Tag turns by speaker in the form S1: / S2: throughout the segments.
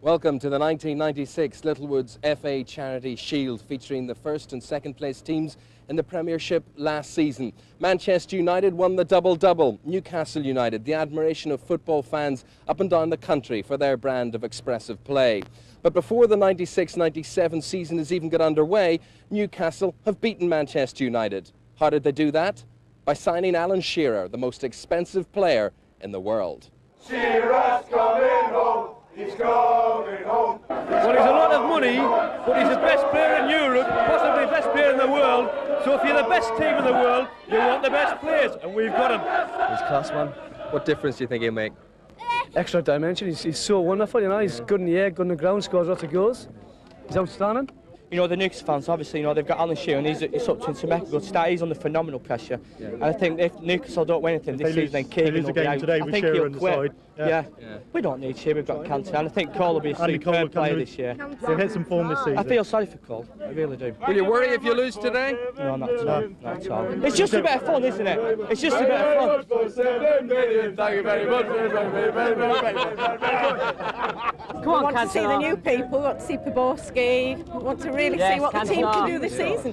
S1: Welcome to the 1996 Littlewoods FA Charity Shield, featuring the first and second place teams in the Premiership last season. Manchester United won the double-double. Newcastle United, the admiration of football fans up and down the country for their brand of expressive play. But before the 96-97 season has even got underway, Newcastle have beaten Manchester United. How did they do that? By signing Alan Shearer, the most expensive player in the world.
S2: Shearer's coming home. He's coming home.
S3: Well, he's a lot of money, but he's the best player in Europe, possibly the best player in the world. So if you're the best team in the world, you want the best players, and we've got him.
S4: He's class, man.
S1: What difference do you think he'll make?
S4: Extra dimension. He's so wonderful, you know. He's good in the air, good on the ground, scores lots of goals. He's outstanding.
S3: You know, the Newcastle fans, obviously, you know, they've got Alan Shearer, and it's up to him to make a good start. He's under phenomenal pressure. Yeah. And I think if Newcastle don't win anything this season, then Keegan will be out.
S5: Today
S3: I think he'll quit. Yeah. We don't need Shearer, we've got Cantor, and I think Cole will be a superb player this year.
S5: They've hit some form this season.
S3: I feel sorry for Cole, I really do.
S1: Will you worry if you lose today?
S3: No, not at all. Not at all. It's just a bit of fun, isn't it? It's just a bit of fun.
S2: 7 million. Thank you very much.
S6: We want to see the new people, we want to see Poborski, we want to really see what the team can do this season.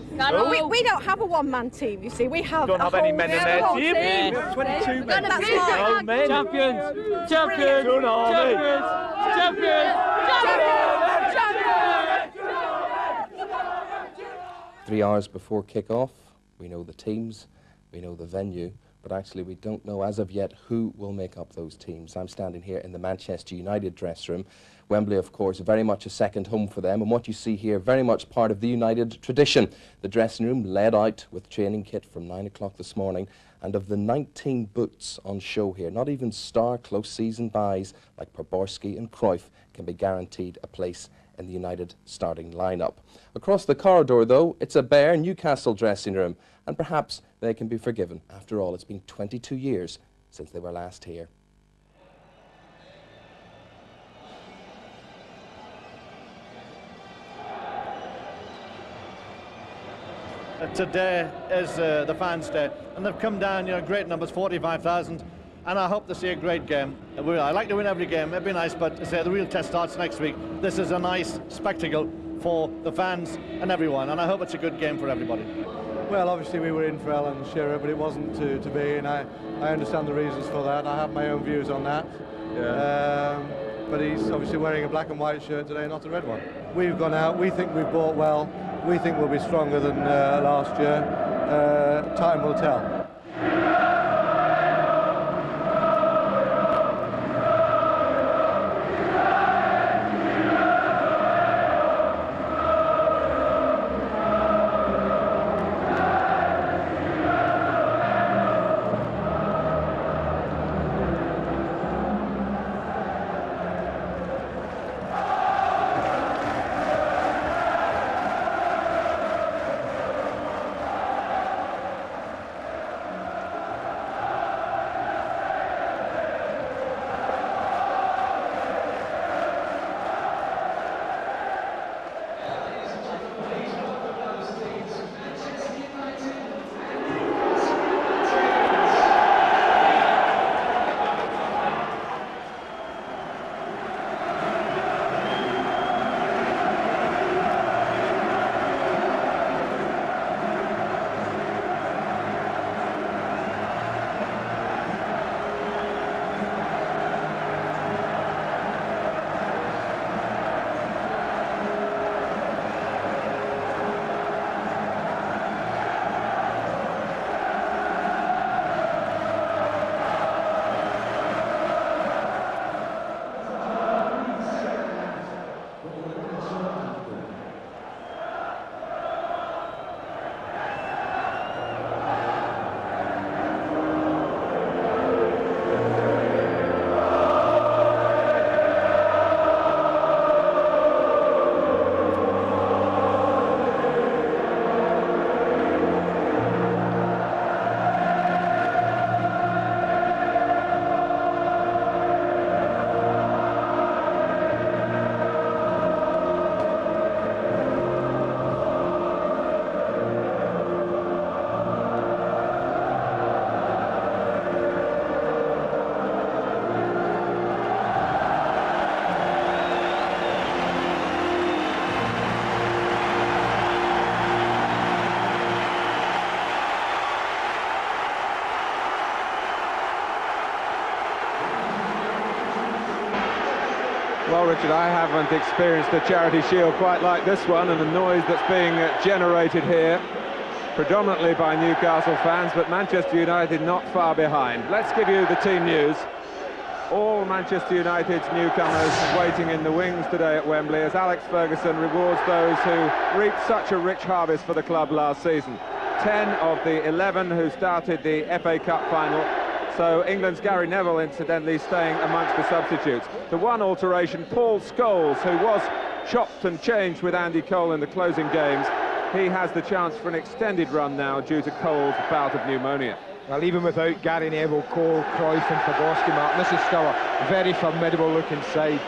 S6: We don't have a one-man team, you see, we have
S5: don't have any men in their team.
S3: Yeah.
S5: 22 men.
S6: That's right.
S3: Oh, men. Champions! Champions!
S1: Champions! 3 hours before kick-off, we know the teams, we know the venue, but actually we don't know as of yet who will make up those teams. I'm standing here in the Manchester United dressing room. Wembley, of course, very much a second home for them, and what you see here, very much part of the United tradition. The dressing room led out with training kit from 9 o'clock this morning, and of the 19 boots on show here, not even star close season buys like Poborski and Cruyff can be guaranteed a place in the United starting lineup. Across the corridor, though, it's a bare Newcastle dressing room, and perhaps they can be forgiven. After all, it's been 22 years since they were last here.
S5: Today is the fans' day, and they've come down, you know, great numbers, 45,000, and I hope to see a great game. I like to win every game, it'd be nice, but the real test starts next week. This is a nice spectacle for the fans and everyone, and I hope it's a good game for everybody.
S7: Well, obviously we were in for Alan Shearer, but it wasn't to be, and I understand the reasons for that. I have my own views on that. Yeah. But he's obviously wearing a black and white shirt today, not a red one. We've gone out, we think we've bought well, we think we'll be stronger than last year. Time will tell.
S8: Well, Richard, I haven't experienced the Charity Shield quite like this one, and the noise that's being generated here, predominantly by Newcastle fans, but Manchester United not far behind. Let's give you the team news. All Manchester United's newcomers waiting in the wings today at Wembley as Alex Ferguson rewards those who reaped such a rich harvest for the club last season. 10 of the 11 who started the FA Cup final. So England's Gary Neville, incidentally, staying amongst the substitutes. The one alteration, Paul Scholes, who was chopped and changed with Andy Cole in the closing games. He has the chance for an extended run now due to Cole's bout of pneumonia.
S9: Well, even without Gary Neville, Cole, Cruyff and Podolski, Martin, this is still a very formidable looking side.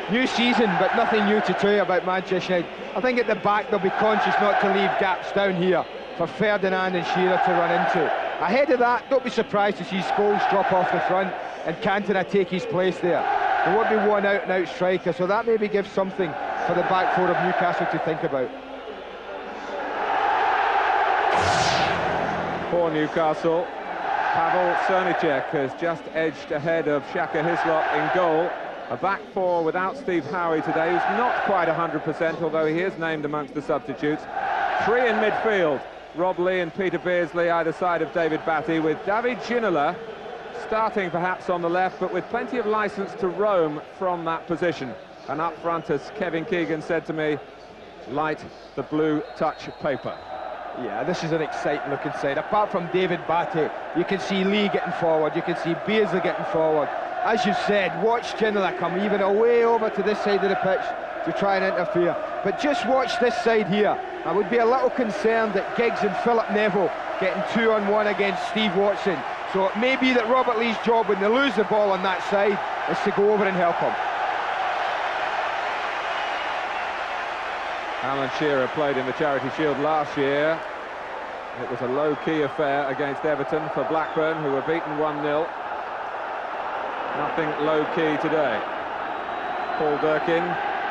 S9: New season, but nothing new to tell you about Manchester United. I think at the back they'll be conscious not to leave gaps down here for Ferdinand and Shearer to run into. Ahead of that, don't be surprised to see Scholes drop off the front and Cantona take his place there. There won't be one out-and-out striker, so that maybe gives something for the back four of Newcastle to think about.
S8: For Newcastle, Pavel Cernicek has just edged ahead of Shaka Hislop in goal. A back four without Steve Howe today, who's not quite 100%, although he is named amongst the substitutes. Three in midfield, Rob Lee and Peter Beardsley either side of David Batty, with David Ginola starting perhaps on the left, but with plenty of licence to roam from that position. And up front, as Kevin Keegan said to me, light the blue touch paper.
S9: Yeah, this is an exciting looking side. Apart from David Batty, you can see Lee getting forward, you can see Beardsley getting forward. As you said, watch Ginola come even away over to this side of the pitch to try and interfere. But just watch this side here. I would be a little concerned that Giggs and Philip Neville getting 2-on-1 against Steve Watson. So it may be that Robert Lee's job when they lose the ball on that side is to go over and help him.
S8: Alan Shearer played in the Charity Shield last year. It was a low-key affair against Everton for Blackburn, who were beaten 1-0. Nothing low-key today. Paul Durkin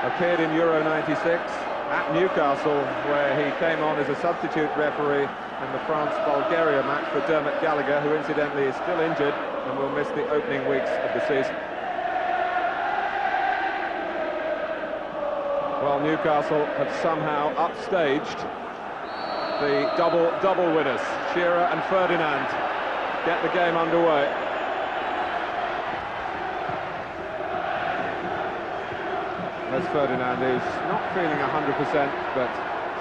S8: appeared in Euro 96 at Newcastle, where he came on as a substitute referee in the France-Bulgaria match for Dermot Gallagher, who incidentally is still injured and will miss the opening weeks of the season. Well, Newcastle have somehow upstaged the double winners. Shearer and Ferdinand get the game underway. There's Ferdinand, who's not feeling 100%, but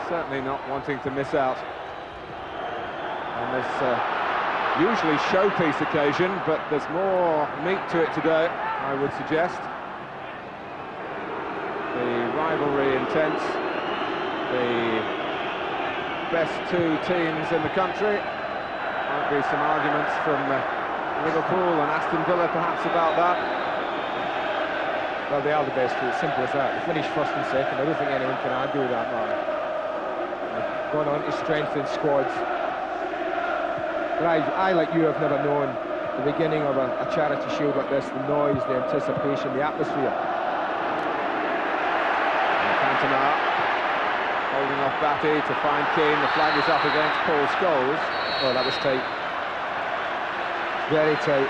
S8: certainly not wanting to miss out on this usually showpiece occasion, but there's more meat to it today, I would suggest. The rivalry intense, the best two teams in the country. Might be some arguments from Liverpool and Aston Villa perhaps about that.
S9: Well, they are the best two, it's simple as that. They finished first and second. I don't think anyone can argue with that, man. They've gone on to strengthen squads. But I, like you, have never known the beginning of a Charity Shield like this, the noise, the anticipation, the atmosphere.
S8: Holding off Batty to find Keane. The flag is up against Paul Scholes.
S9: Oh, that was tight. Very tight.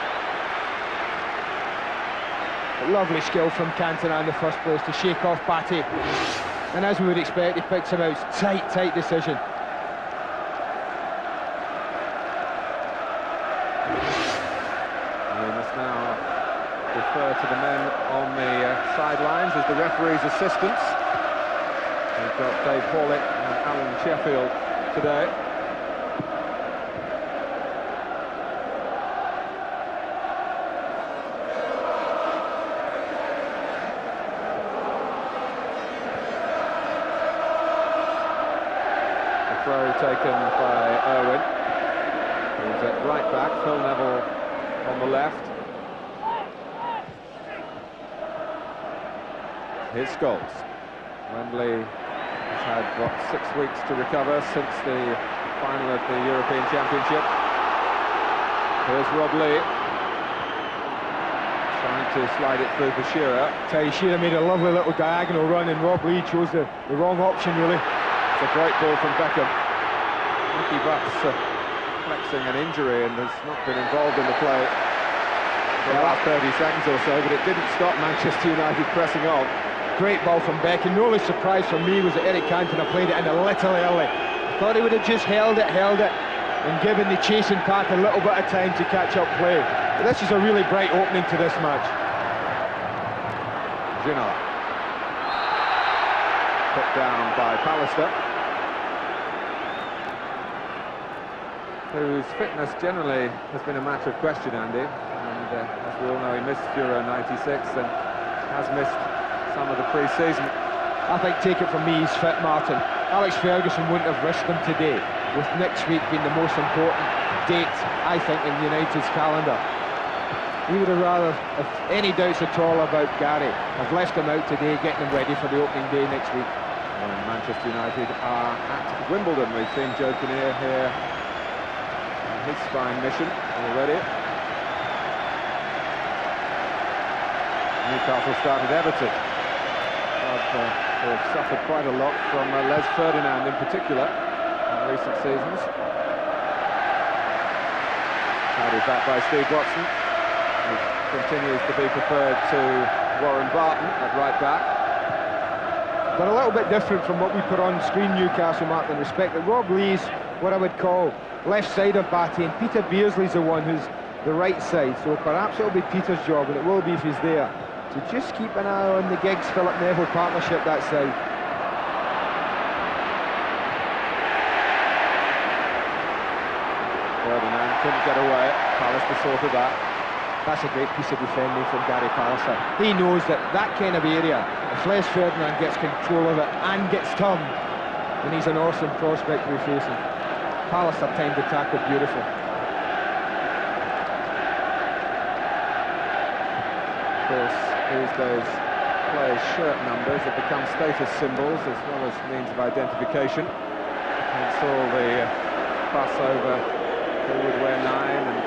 S9: But lovely skill from Cantona in the first place to shake off Batty. And as we would expect, he picks him out. Tight decision.
S8: We must now defer to the men on the sidelines as the referee's assistants. We've got Dave Hawlett and Alan Sheffield today. The throw taken by Irwin, who's at right back, Phil Neville on the left. Here's Scholes. Wembley has had, what, 6 weeks to recover since the final of the European Championship. Here's Rob Lee, trying to slide it through for Shearer.
S9: Shearer made a lovely little diagonal run and Rob Lee chose the wrong option, really.
S8: It's a great ball from Beckham. Mickey Butt's flexing an injury and has not been involved in the play. for the last 30 seconds or so, but it didn't stop Manchester United pressing on.
S9: Great ball from Beck, and the only surprise for me was that Eric Cantona played it in a little early. I thought he would have just held it, and given the chasing pack a little bit of time to catch up play. But this is a really bright opening to this match.
S8: Ginola. Put down by Pallister, whose fitness generally has been a matter of question, Andy. And as we all know, he missed Euro 96 and has missed some of the pre-season.
S9: I think, take it from me, he's fit, Martin. Alex Ferguson wouldn't have risked him today, with next week being the most important date, I think, in United's calendar. He would have rather, if any doubts at all about Gary, have left him out today, getting him ready for the opening day next week.
S8: Well, Manchester United are at Wimbledon. We've seen Joe Kinnear here on his spine mission already. Newcastle started Everton. They've suffered quite a lot from Les Ferdinand in particular in recent seasons. Carried back by Steve Watson. He continues to be preferred to Warren Barton at right back.
S9: But a little bit different from what we put on screen, Newcastle, Martin, in respect that Rob Lee's what I would call left side of Batty, and Peter Beardsley's the one who's the right side. So perhaps it'll be Peter's job, and it will be if he's there, to just keep an eye on the Giggs-Philip Neville partnership that side.
S8: Ferdinand couldn't get away. Pallister sorted that.
S9: That's a great piece of defending from Gary Pallister. He knows that that kind of area, if Les Ferdinand gets control of it and gets turned, then he's an awesome prospect we're facing. Pallister timed the tackle beautiful.
S8: Of course, these days, players' shirt numbers have become status symbols as well as means of identification. Hence all the fuss over who would wear 9, and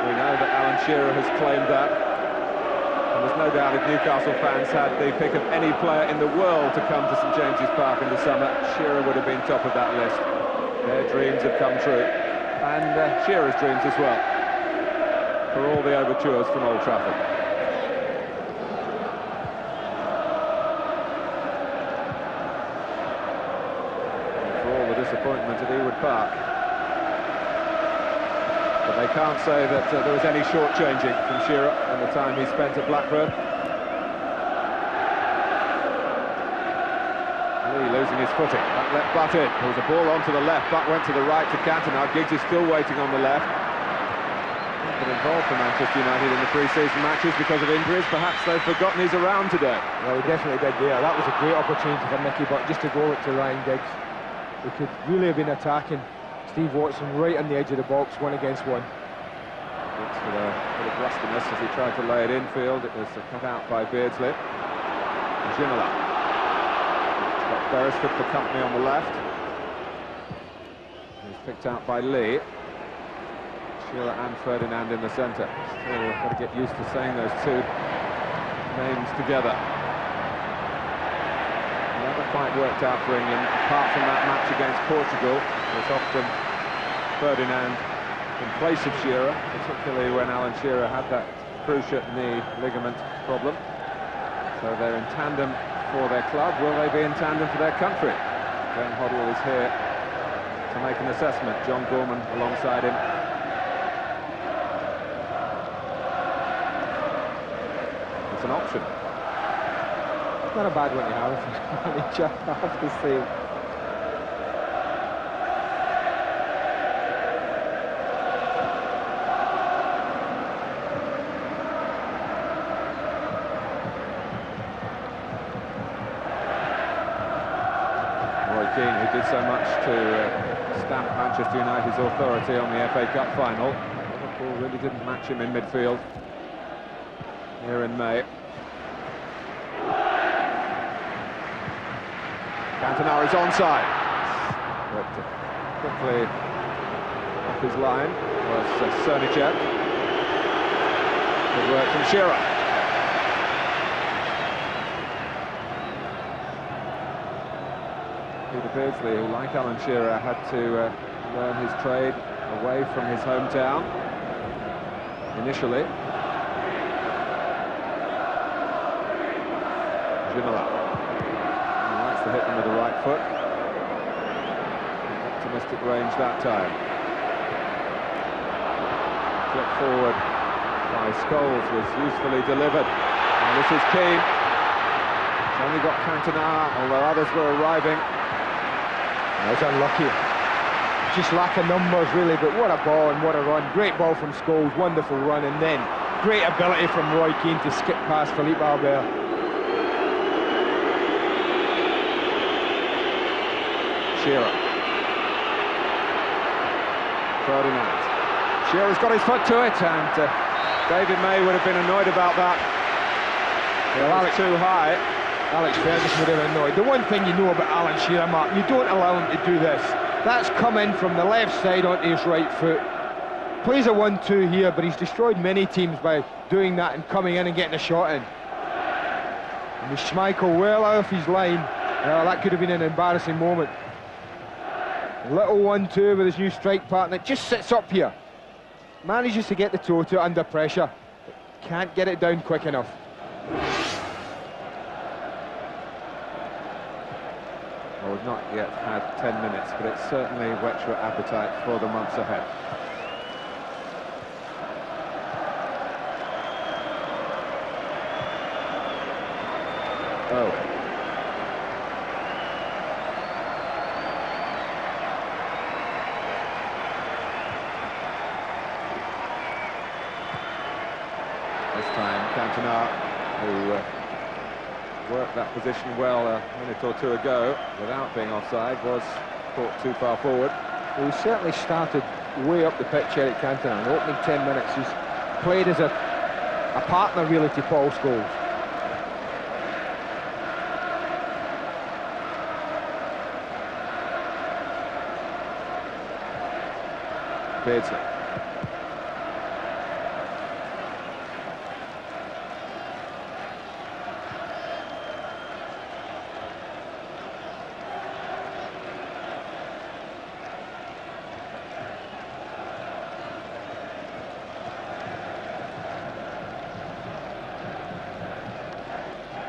S8: we know that Alan Shearer has claimed that. And there's no doubt if Newcastle fans had the pick of any player in the world to come to St James's Park in the summer, Shearer would have been top of that list. Their dreams have come true, and Shearer's dreams as well, for all the overtures from Old Trafford. Disappointment at Ewood Park. But they can't say that there was any shortchanging from Shearer in the time he spent at Blackburn. Lee losing his footing. That let Butt in. There was a ball onto the left. Butt went to the right to Cantona. Giggs is still waiting on the left. Not been involved for Manchester United in the pre-season matches because of injuries. Perhaps they've forgotten he's around today.
S9: Well, he definitely did there. That was a great opportunity for Mickey Butt just to go it to Ryan Giggs. He could really have been attacking Steve Watson right on the edge of the box, 1 against 1.
S8: Giggs with a bit of rustiness as he tried to lay it infield. It was cut out by Beardsley. Ginola. It's got Beresford for company on the left. He's picked out by Lee. Shearer and Ferdinand in the centre. Still got to get used to saying those two names together. Never quite worked out for England, apart from that match against Portugal. It's often Ferdinand in place of Shearer, particularly when Alan Shearer had that cruciate knee ligament problem. So they're in tandem for their club. Will they be in tandem for their country? Glenn Hoddle is here to make an assessment. John Gorman alongside him. It's an option.
S9: Not a bad one to have, I have to say.
S8: Roy Keane, who did so much to stamp Manchester United's authority on the FA Cup final. Liverpool really didn't match him in midfield here in May. Cantona is onside. But quickly off his line was Cernicek. Good work from Shearer. Peter Beardsley, who like Alan Shearer had to learn his trade away from his hometown initially. Ginola. He likes to hit them with the right foot. Optimistic range that time. Flip forward by Scholes was usefully delivered. And this is Keane. He's only got Cantona, although others were arriving.
S9: That was unlucky. Just lack of numbers, really, but what a ball and what a run. Great ball from Scholes, wonderful run, and then great ability from Roy Keane to skip past Philippe Albert.
S8: Shearer. Ferdinand. Shearer's got his foot to it, and David May would have been annoyed about that. Well, Alex too high.
S9: Alex Ferguson would have been annoyed. The one thing you know about Alan Shearer, Mark, you don't allow him to do this. That's come in from the left side onto his right foot. Plays a 1-2 here, but he's destroyed many teams by doing that and coming in and getting a shot in. And Schmeichel well off his line. That could have been an embarrassing moment. A little 1-2 with his new strike partner. Just sits up here. Manages to get the toe to it under pressure. Can't get it down quick enough.
S8: Well, we've not yet had 10 minutes, but it certainly whets your appetite for the months ahead. Oh. This time, Cantona, who worked that position well a minute or two ago without being offside, was caught too far forward.
S9: Well, he certainly started way up the pitch, Eric Cantona. In the opening 10 minutes, he's played as a partner, really, to Paul Scholes.
S8: Beardsley.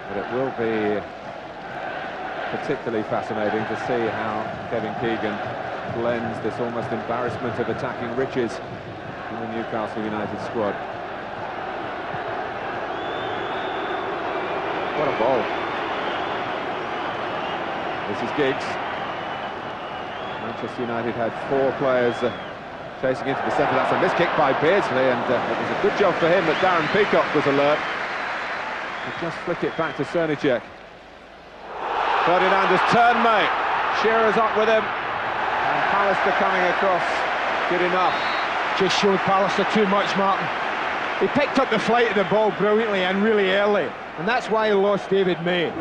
S8: But it will be particularly fascinating to see how Kevin Keegan blends this almost embarrassment of attacking riches in the Newcastle United squad. What a ball. This is Giggs. Manchester United had 4 players chasing into the centre. That's a miskick by Beardsley, and it was a good job for him that Darren Peacock was alert. Just flick it back to Cernicek. Ferdinand has turned May. Shearer's up with him. And Pallister coming across. Good enough.
S9: Just showed Pallister too much, Martin. He picked up the flight of the ball brilliantly and really early. And that's why he lost David May.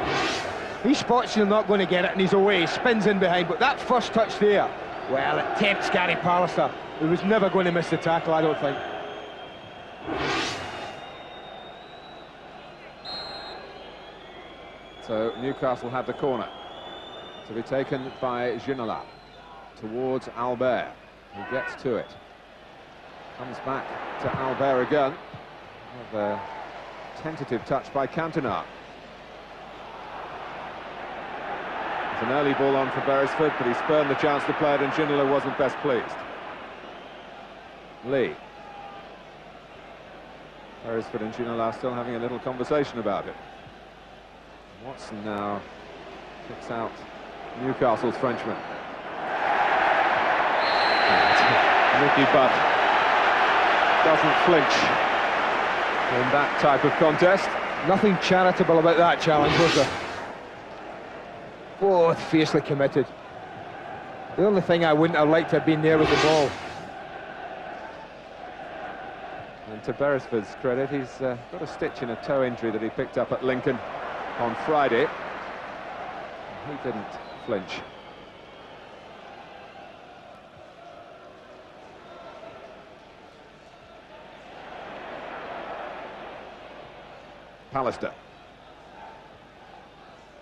S9: He spots you're not going to get it and he's away. Spins in behind. But that first touch there, well, it tempts Gary Pallister. He was never going to miss the tackle, I don't think.
S8: So Newcastle have the corner to be taken by Ginola towards Albert, who gets to it. Comes back to Albert again. With a tentative touch by Cantona. It's an early ball on for Beresford, but he spurned the chance to play it, and Ginola wasn't best pleased. Lee. Beresford and Ginola still having a little conversation about it. Watson now kicks out Newcastle's Frenchman. And Nicky Butt doesn't flinch in that type of contest.
S9: Nothing charitable about that challenge, was there? Both fiercely committed. The only thing I wouldn't have liked to have been there was the ball.
S8: And to Beresford's credit, he's got a stitch in a toe injury that he picked up at Lincoln on Friday. He didn't flinch. Pallister.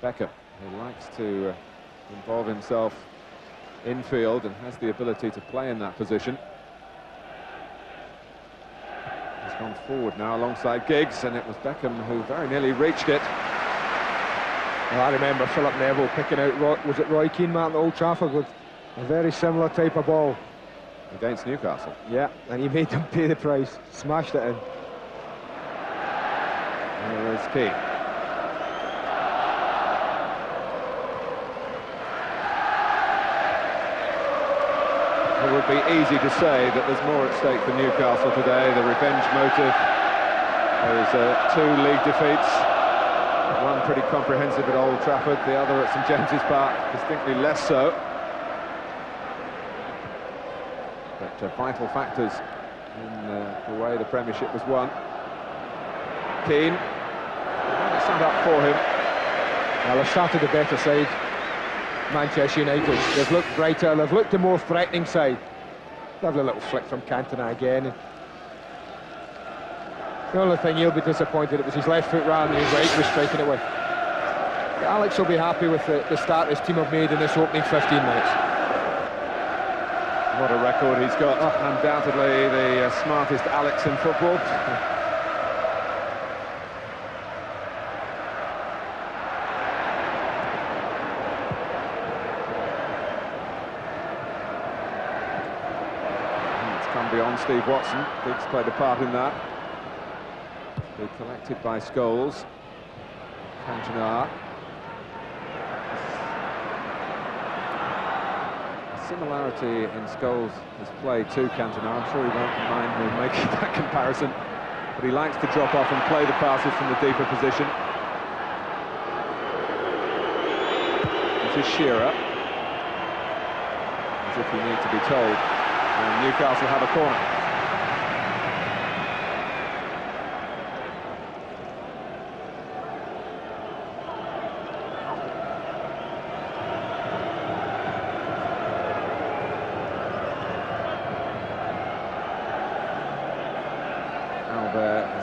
S8: Beckham, who likes to involve himself infield and has the ability to play in that position. He's gone forward now alongside Giggs, and it was Beckham who very nearly reached it.
S9: Well, I remember Philip Neville picking out, was it Roy Keane, Martin, at Old Trafford with a very similar type of ball.
S8: Against Newcastle.
S9: Yeah, and he made them pay the price, smashed it in.
S8: There is Keane. It would be easy to say that there's more at stake for Newcastle today. The revenge motive. There's 2 league defeats. One pretty comprehensive at Old Trafford, the other at St James's Park, distinctly less so. But vital factors in the way the Premiership was won. Keane. It's not up for him.
S9: Well, they've started the better side, Manchester United. They've looked brighter, they've looked the more threatening side. Lovely little flick from Cantona again. And the only thing he'll be disappointed, it was his left foot rather than his right was striking it with. But Alex will be happy with the start his team have made in this opening 15 minutes.
S8: What a record he's got. Undoubtedly the smartest Alex in football. It's come beyond Steve Watson. Giggs played a part in that. Be collected by Scholes. Cantona. Similarity in Scholes' play to Cantona. I'm sure he won't mind me making that comparison, but he likes to drop off and play the passes from the deeper position. This is Shearer, as if you need to be told. And Newcastle have a corner.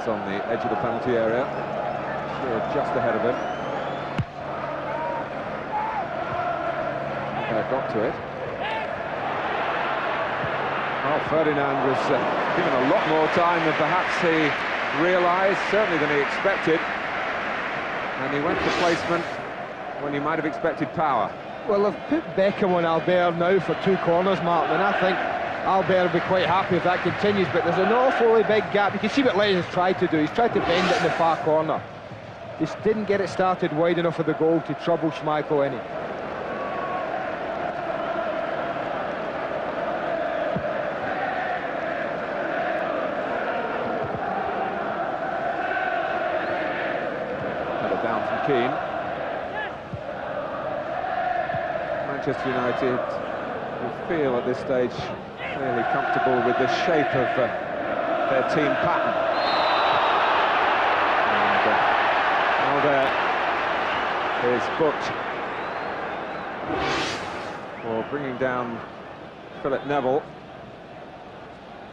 S8: On the edge of the penalty area, Shearer just ahead of him. Got to it. Oh, Ferdinand was given a lot more time than perhaps he realised, certainly than he expected. And he went for placement when you might have expected power.
S9: Well, they've put Beckham on Albert now for 2 corners, Martin, and I think Albert will be quite happy if that continues, but there's an awfully big gap. You can see what Les has tried to do. He's tried to bend it in the far corner. Just didn't get it started wide enough for the goal to trouble Schmeichel any.
S8: Header down from Keane. Manchester United will feel at this stage fairly comfortable with the shape of their team pattern. And Albert is booked for bringing down Philip Neville.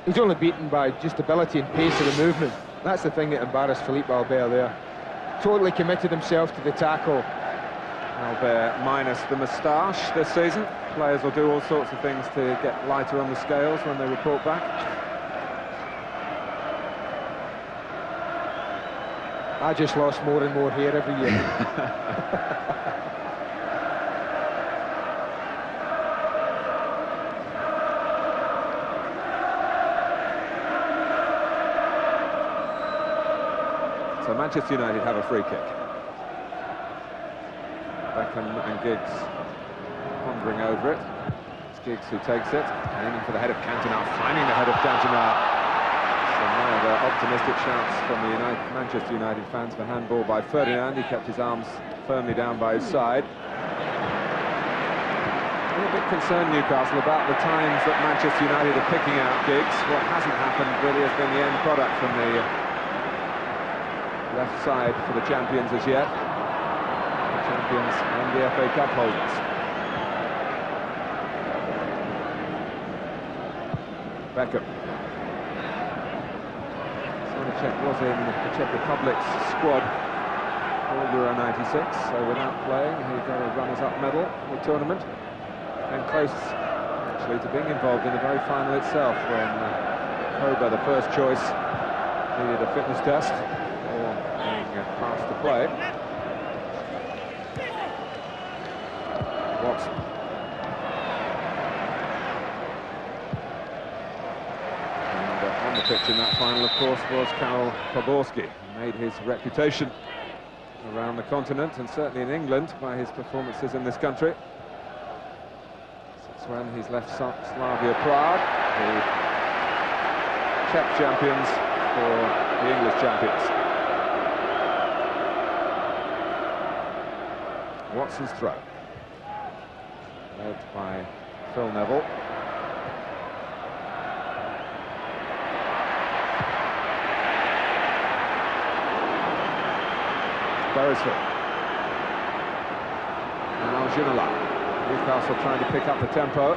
S9: He's only beaten by just ability and pace of the movement. That's the thing that embarrassed Philippe Albert there. Totally committed himself to the tackle.
S8: Albert minus the moustache this season. Players will do all sorts of things to get lighter on the scales when they report back.
S9: I just lost more and more hair every year.
S8: So Manchester United have a free kick. Beckham and Giggs pondering over it. It's Giggs who takes it, aiming for the head of Cantona, finding the head of Cantona. So now there are optimistic shouts from the Manchester United fans for handball by Ferdinand. He kept his arms firmly down by his side. I'm a bit concerned, Newcastle, about the times that Manchester United are picking out Giggs. What hasn't happened really has been the end product from the left side for the champions as yet. The champions and the FA Cup holders. Beckham. Sonacek was in the Czech Republic's squad for Euro 96, so without playing, he got a runners-up medal in the tournament. And close, actually, to being involved in the very final itself when Koba, the first choice, needed a fitness test or being passed to play. pitch in that final, of course, was Karol Poborski. He made his reputation around the continent and certainly in England by his performances in this country. Since when he's left Slavia Prague, the Czech champions for the English champions. Watson's throw, led by Phil Neville. Beresford. Now Ginola. Newcastle trying to pick up the tempo.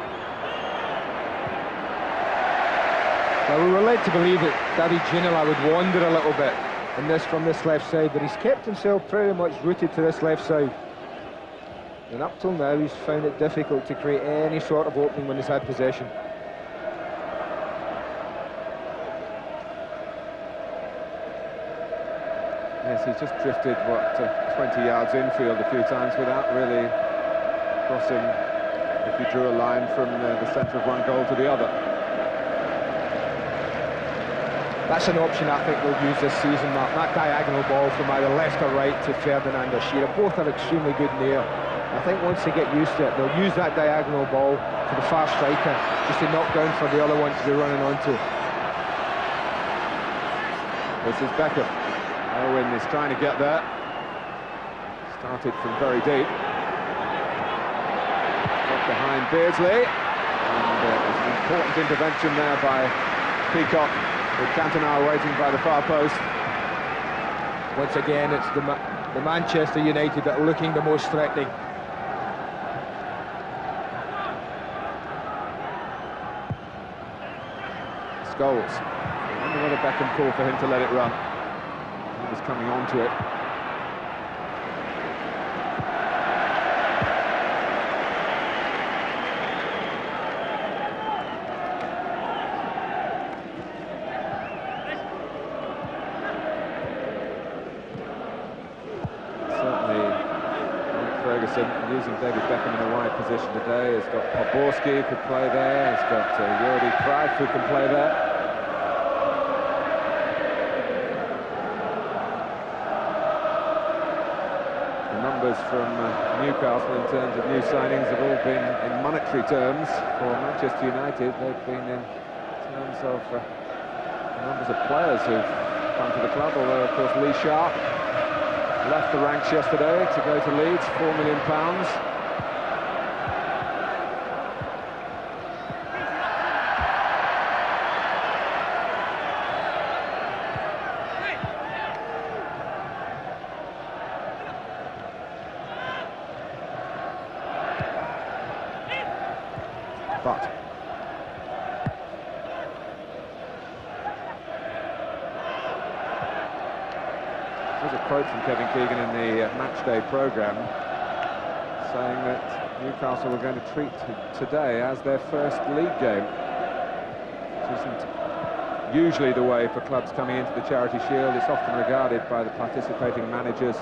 S9: Well, we were led to believe that David Ginola would wander a little bit from this left side, but he's kept himself pretty much rooted to this left side. And up till now, he's found it difficult to create any sort of opening when he's had possession.
S8: Yes, he's just drifted, 20 yards infield a few times without really crossing, if you drew a line from the centre of one goal to the other.
S9: That's an option I think we'll use this season, Mark. That diagonal ball from either left or right to Ferdinand or Shearer. Both are extremely good in the air. I think once they get used to it, they'll use that diagonal ball to the far striker, just to knock down for the other one to be running onto.
S8: This is Beckham. Owen is trying to get there. Started from very deep. Got behind Beardsley. And there's an important intervention there by Peacock, with Cantona waiting by the far post.
S9: Once again, it's the Manchester United that are looking the most threatening.
S8: Scholes. I wonder whether Beckham called for him to let it run. He was coming on to it. Certainly, Mike Ferguson using David Beckham in a wide position today. He's got Poborski who could play there. He's got Jordi Cruijff who can play there. From Newcastle in terms of new signings have all been in monetary terms. For Manchester United, they've been in terms of numbers of players who've come to the club, although of course Lee Sharp left the ranks yesterday to go to Leeds, £4 million. But there's a quote from Kevin Keegan in the matchday programme saying that Newcastle were going to treat today as their first league game, which isn't usually the way for clubs coming into the Charity Shield. It's often regarded by the participating managers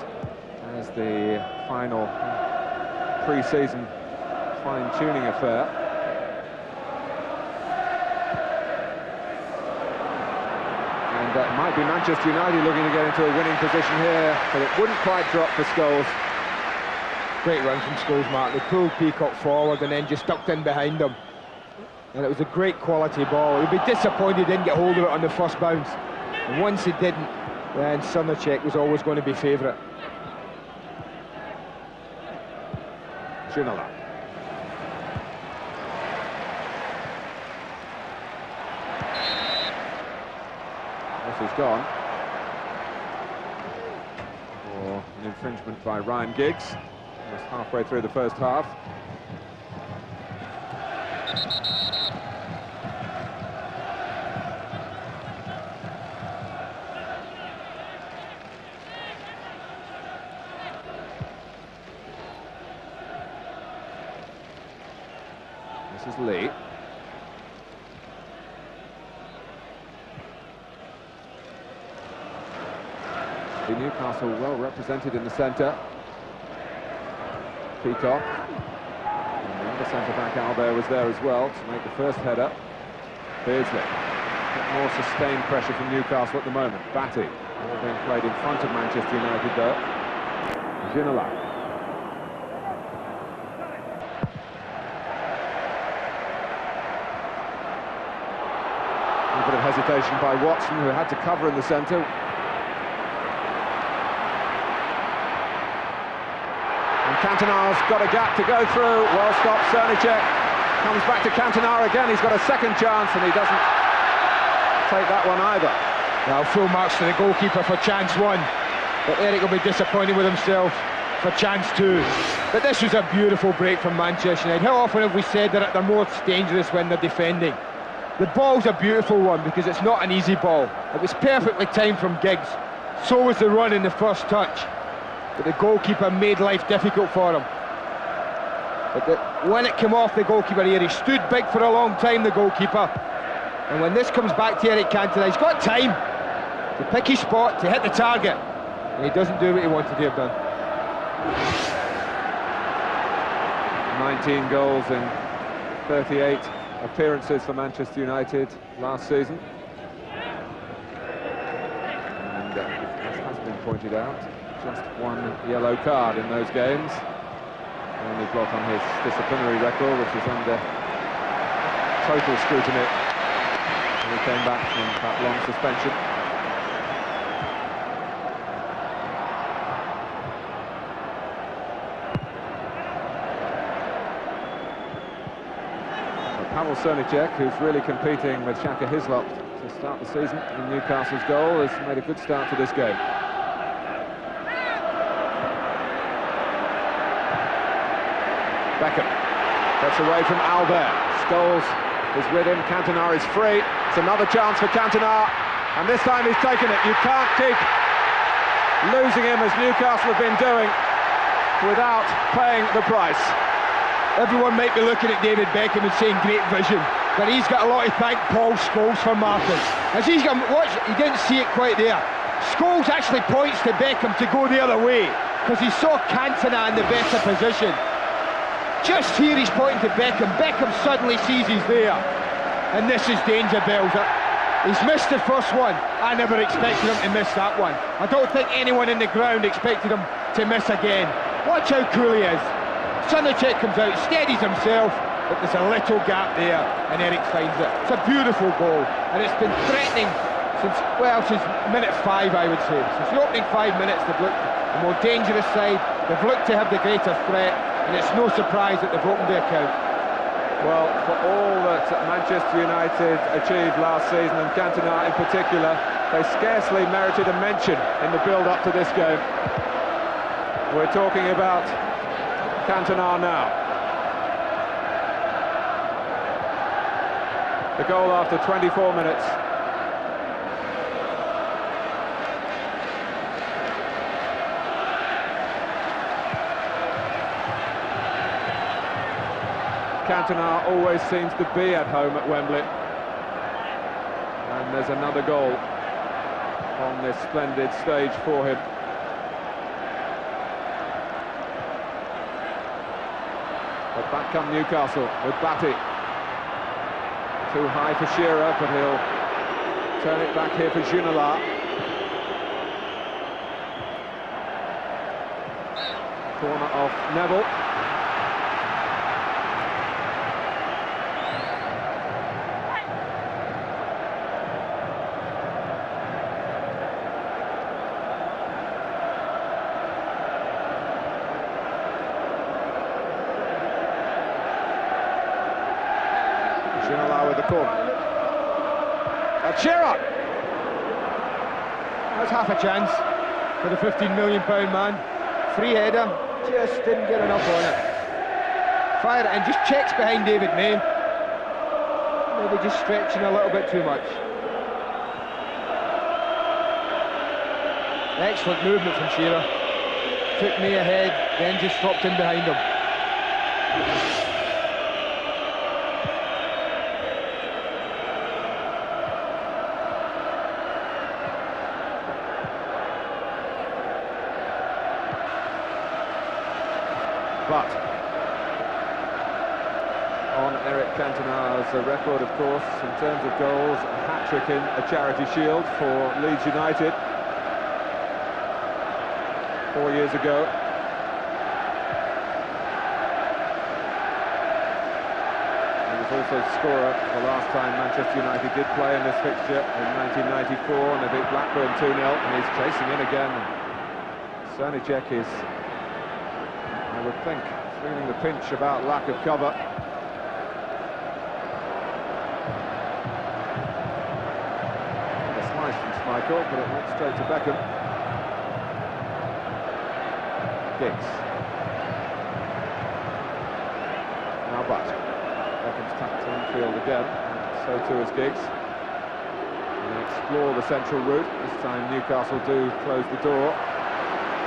S8: as the final pre-season fine-tuning affair. That might be Manchester United looking to get into a winning position here, but it wouldn't quite drop for Scholes.
S9: Great run from Scholes, Mark. They pulled Peacock forward and then just tucked in behind him. And it was a great quality ball. He'd be disappointed he didn't get hold of it on the first bounce. And once he didn't, then Srnicek was always going to be favourite.
S8: Ginola. Is gone for an infringement by Ryan Giggs, almost halfway through the first half. This is Lee. Newcastle well represented in the centre. Peacock. And the other centre-back Albert was there as well to make the first header. Beardsley. more sustained pressure from Newcastle at the moment. Batty, all being played in front of Manchester United though. Ginola. A bit of hesitation by Watson, who had to cover in the centre. And Cantona's got a gap to go through. Well stopped, Cernicek. Comes back to Cantona again. He's got a second chance and he doesn't take that one either.
S9: Well, full marks to the goalkeeper for chance one. But Eric will be disappointed with himself for chance two. But this was a beautiful break from Manchester United. How often have we said that they're most dangerous when they're defending? The ball's a beautiful one because it's not an easy ball. It was perfectly timed from Giggs. So was the run in the first touch. But the goalkeeper made life difficult for him. But when it came off the goalkeeper here, he stood big for a long time, the goalkeeper. And when this comes back to Eric Cantona, he's got time to pick his spot, to hit the target. And he doesn't do what he wanted to have done.
S8: 19 goals in 38 appearances for Manchester United last season. And as has been pointed out, just one yellow card in those games. The only blot on his disciplinary record, which is under total scrutiny when he came back from that long suspension. Pavel Cernicek, who's really competing with Shaka Hislop to start the season in Newcastle's goal, has made a good start to this game. Beckham gets away from Albert. Scholes is with him. Cantona is free. It's another chance for Cantona, and this time he's taken it. You can't keep losing him as Newcastle have been doing without paying the price.
S9: Everyone might be looking at David Beckham and saying great vision, but he's got a lot to thank Paul Scholes for marking. As he's got watch, he didn't see it quite there. Scholes actually points to Beckham to go the other way because he saw Cantona in the better position. Just here he's pointing to Beckham. Beckham suddenly sees he's there, and this is danger bells. He's missed the first one. I never expected him to miss that one. I don't think anyone in the ground expected him to miss again. Watch how cool he is. Cernicek comes out, steadies himself, but there's a little gap there, and Eric finds it. It's a beautiful goal, and it's been threatening since, well, since minute 5, I would say. Since the opening 5 minutes, they've looked the more dangerous side, they've looked to have the greater threat, and it's no surprise that they've opened the account.
S8: Well, for all that Manchester United achieved last season, and Cantona in particular, they scarcely merited a mention in the build-up to this game. We're talking about Cantona now. The goal after 24 minutes. Cantona always seems to be at home at Wembley. And there's another goal on this splendid stage for him. But back come Newcastle with Batty. Too high for Shearer, but he'll turn it back here for Ginola. Corner off Neville. With the corner. Shearer!
S9: That's half a chance for the £15 million man. Free header, just didn't get enough on it. Fire it and just checks behind David May. Maybe just stretching a little bit too much. Excellent movement from Shearer. Took May ahead, then just stopped in behind him. But
S8: on Eric Cantona's record, of course, in terms of goals, a hat-trick in a Charity Shield for Leeds United 4 years ago. He was also scorer the last time Manchester United did play in this fixture in 1994, and they beat Blackburn 2-0, and he's chasing in again. Srnicek is, I would think, feeling the pinch about lack of cover. A slice from Schmeichel, but it went straight to Beckham. Giggs. Now but Beckham's tapped to infield again, so too is Giggs. And they explore the central route. This time Newcastle do close the door.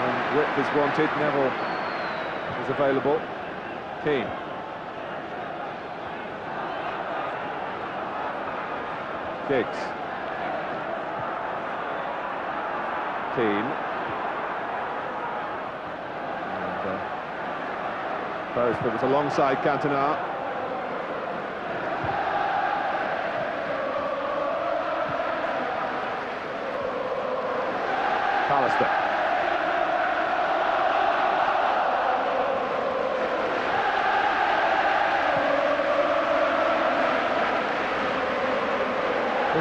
S8: And width is wanted. Neville is available. Keane. Giggs. Keane. And both, but it was alongside Cantona. Pallister.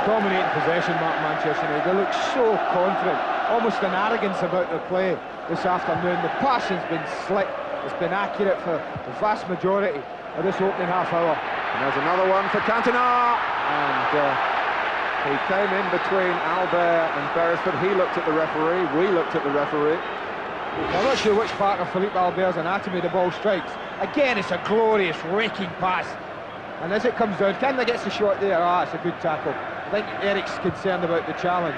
S9: Dominating possession, Manchester United. They look so confident, almost an arrogance about their play this afternoon. The passing's been slick, it's been accurate for the vast majority of this opening half hour.
S8: And there's another one for Cantona, and he came in between Albert and Beresford. He looked at the referee, we looked at the referee.
S9: I'm not sure which part of Philippe Albert's anatomy the ball strikes. Again, it's a glorious raking pass, and as it comes down, Canada gets the shot there. It's a good tackle. I think Eric's concerned about the challenge,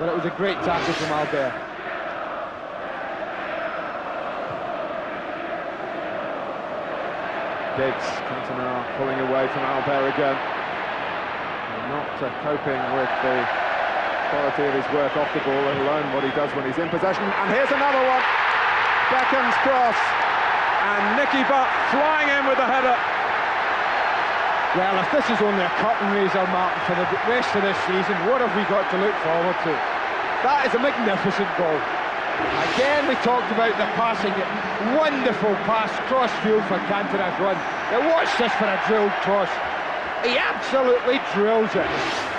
S9: but it was a great tackle from Albert.
S8: Giggs, Cantona pulling away from Albert again. Not coping with the quality of his work off the ball, let alone what he does when he's in possession. And here's another one. Beckham's cross. And Nicky Butt flying in with the header.
S9: Well, if this is only a curtain raiser, Martin, for the rest of this season, what have we got to look forward to? That is a magnificent goal. Again, we talked about the passing. Wonderful pass, cross-field for Cantona's run. Now watch this for a drilled cross. He absolutely drills it.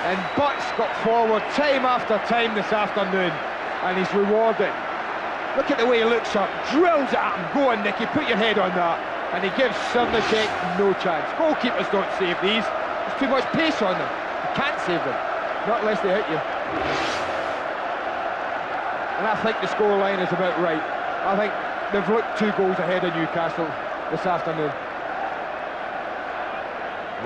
S9: And Butt's got forward time after time this afternoon, and he's rewarded. Look at the way he looks up, drills it at him. Go on, Nicky, put your head on that. And he gives Srnicek no chance. Goalkeepers don't save these. There's too much pace on them. You can't save them, not unless they hit you. And I think the scoreline is about right. I think they've looked 2 goals ahead of Newcastle this afternoon.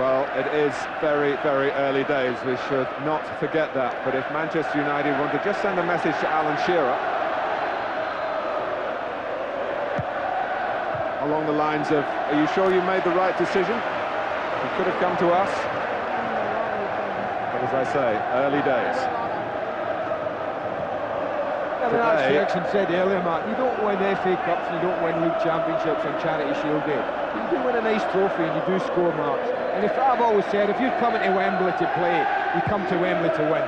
S8: Well, it is very, very early days. We should not forget that. But if Manchester United want to just send a message to Alan Shearer, along the lines of, are you sure you made the right decision? You could have come to us. But as I say, early days.
S9: I mean, as Ericsson said earlier, Mark, you don't win FA Cups and you don't win League Championships on Charity Shield Day. You do win a nice trophy and you do score marks. And if I've always said, if you're coming to Wembley to play, you come to Wembley to win.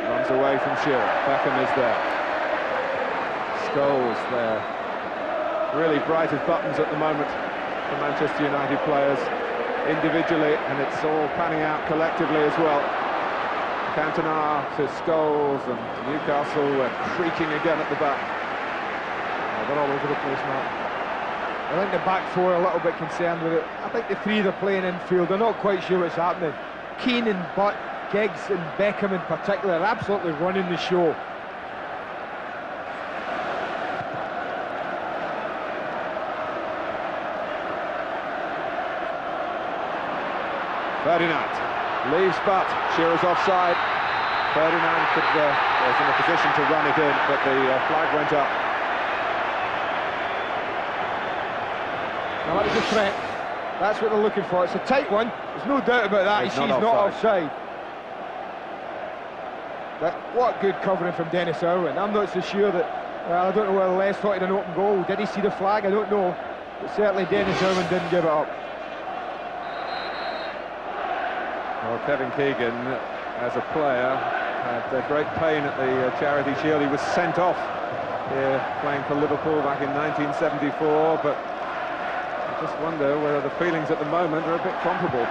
S8: Runs away from Shearer. Beckham is there. Scholes there. Really bright as buttons at the moment for Manchester United players individually, and it's all panning out collectively as well. Cantona to Scholes, and Newcastle creaking again at the back.
S9: They're all over the place, Mark. I think the back 4 are a little bit concerned with it. I think the 3 they're playing infield, they're not quite sure what's happening. Keane and Butt, Giggs and Beckham in particular are absolutely running the show.
S8: Ferdinand leaves Butt. Shearer's offside. Ferdinand was in a position to run it in, but the flag went up.
S9: Now that was a threat. That's what they're looking for. It's a tight one. There's no doubt about that. She's not offside. But what good covering from Dennis Irwin. I'm not so sure that, I don't know whether Les thought it an open goal. Did he see the flag? I don't know. But certainly Dennis Irwin didn't give it up.
S8: Well, Kevin Keegan, as a player, had great pain at the Charity Shield. He was sent off here playing for Liverpool back in 1974, but I just wonder whether the feelings at the moment are a bit comparable.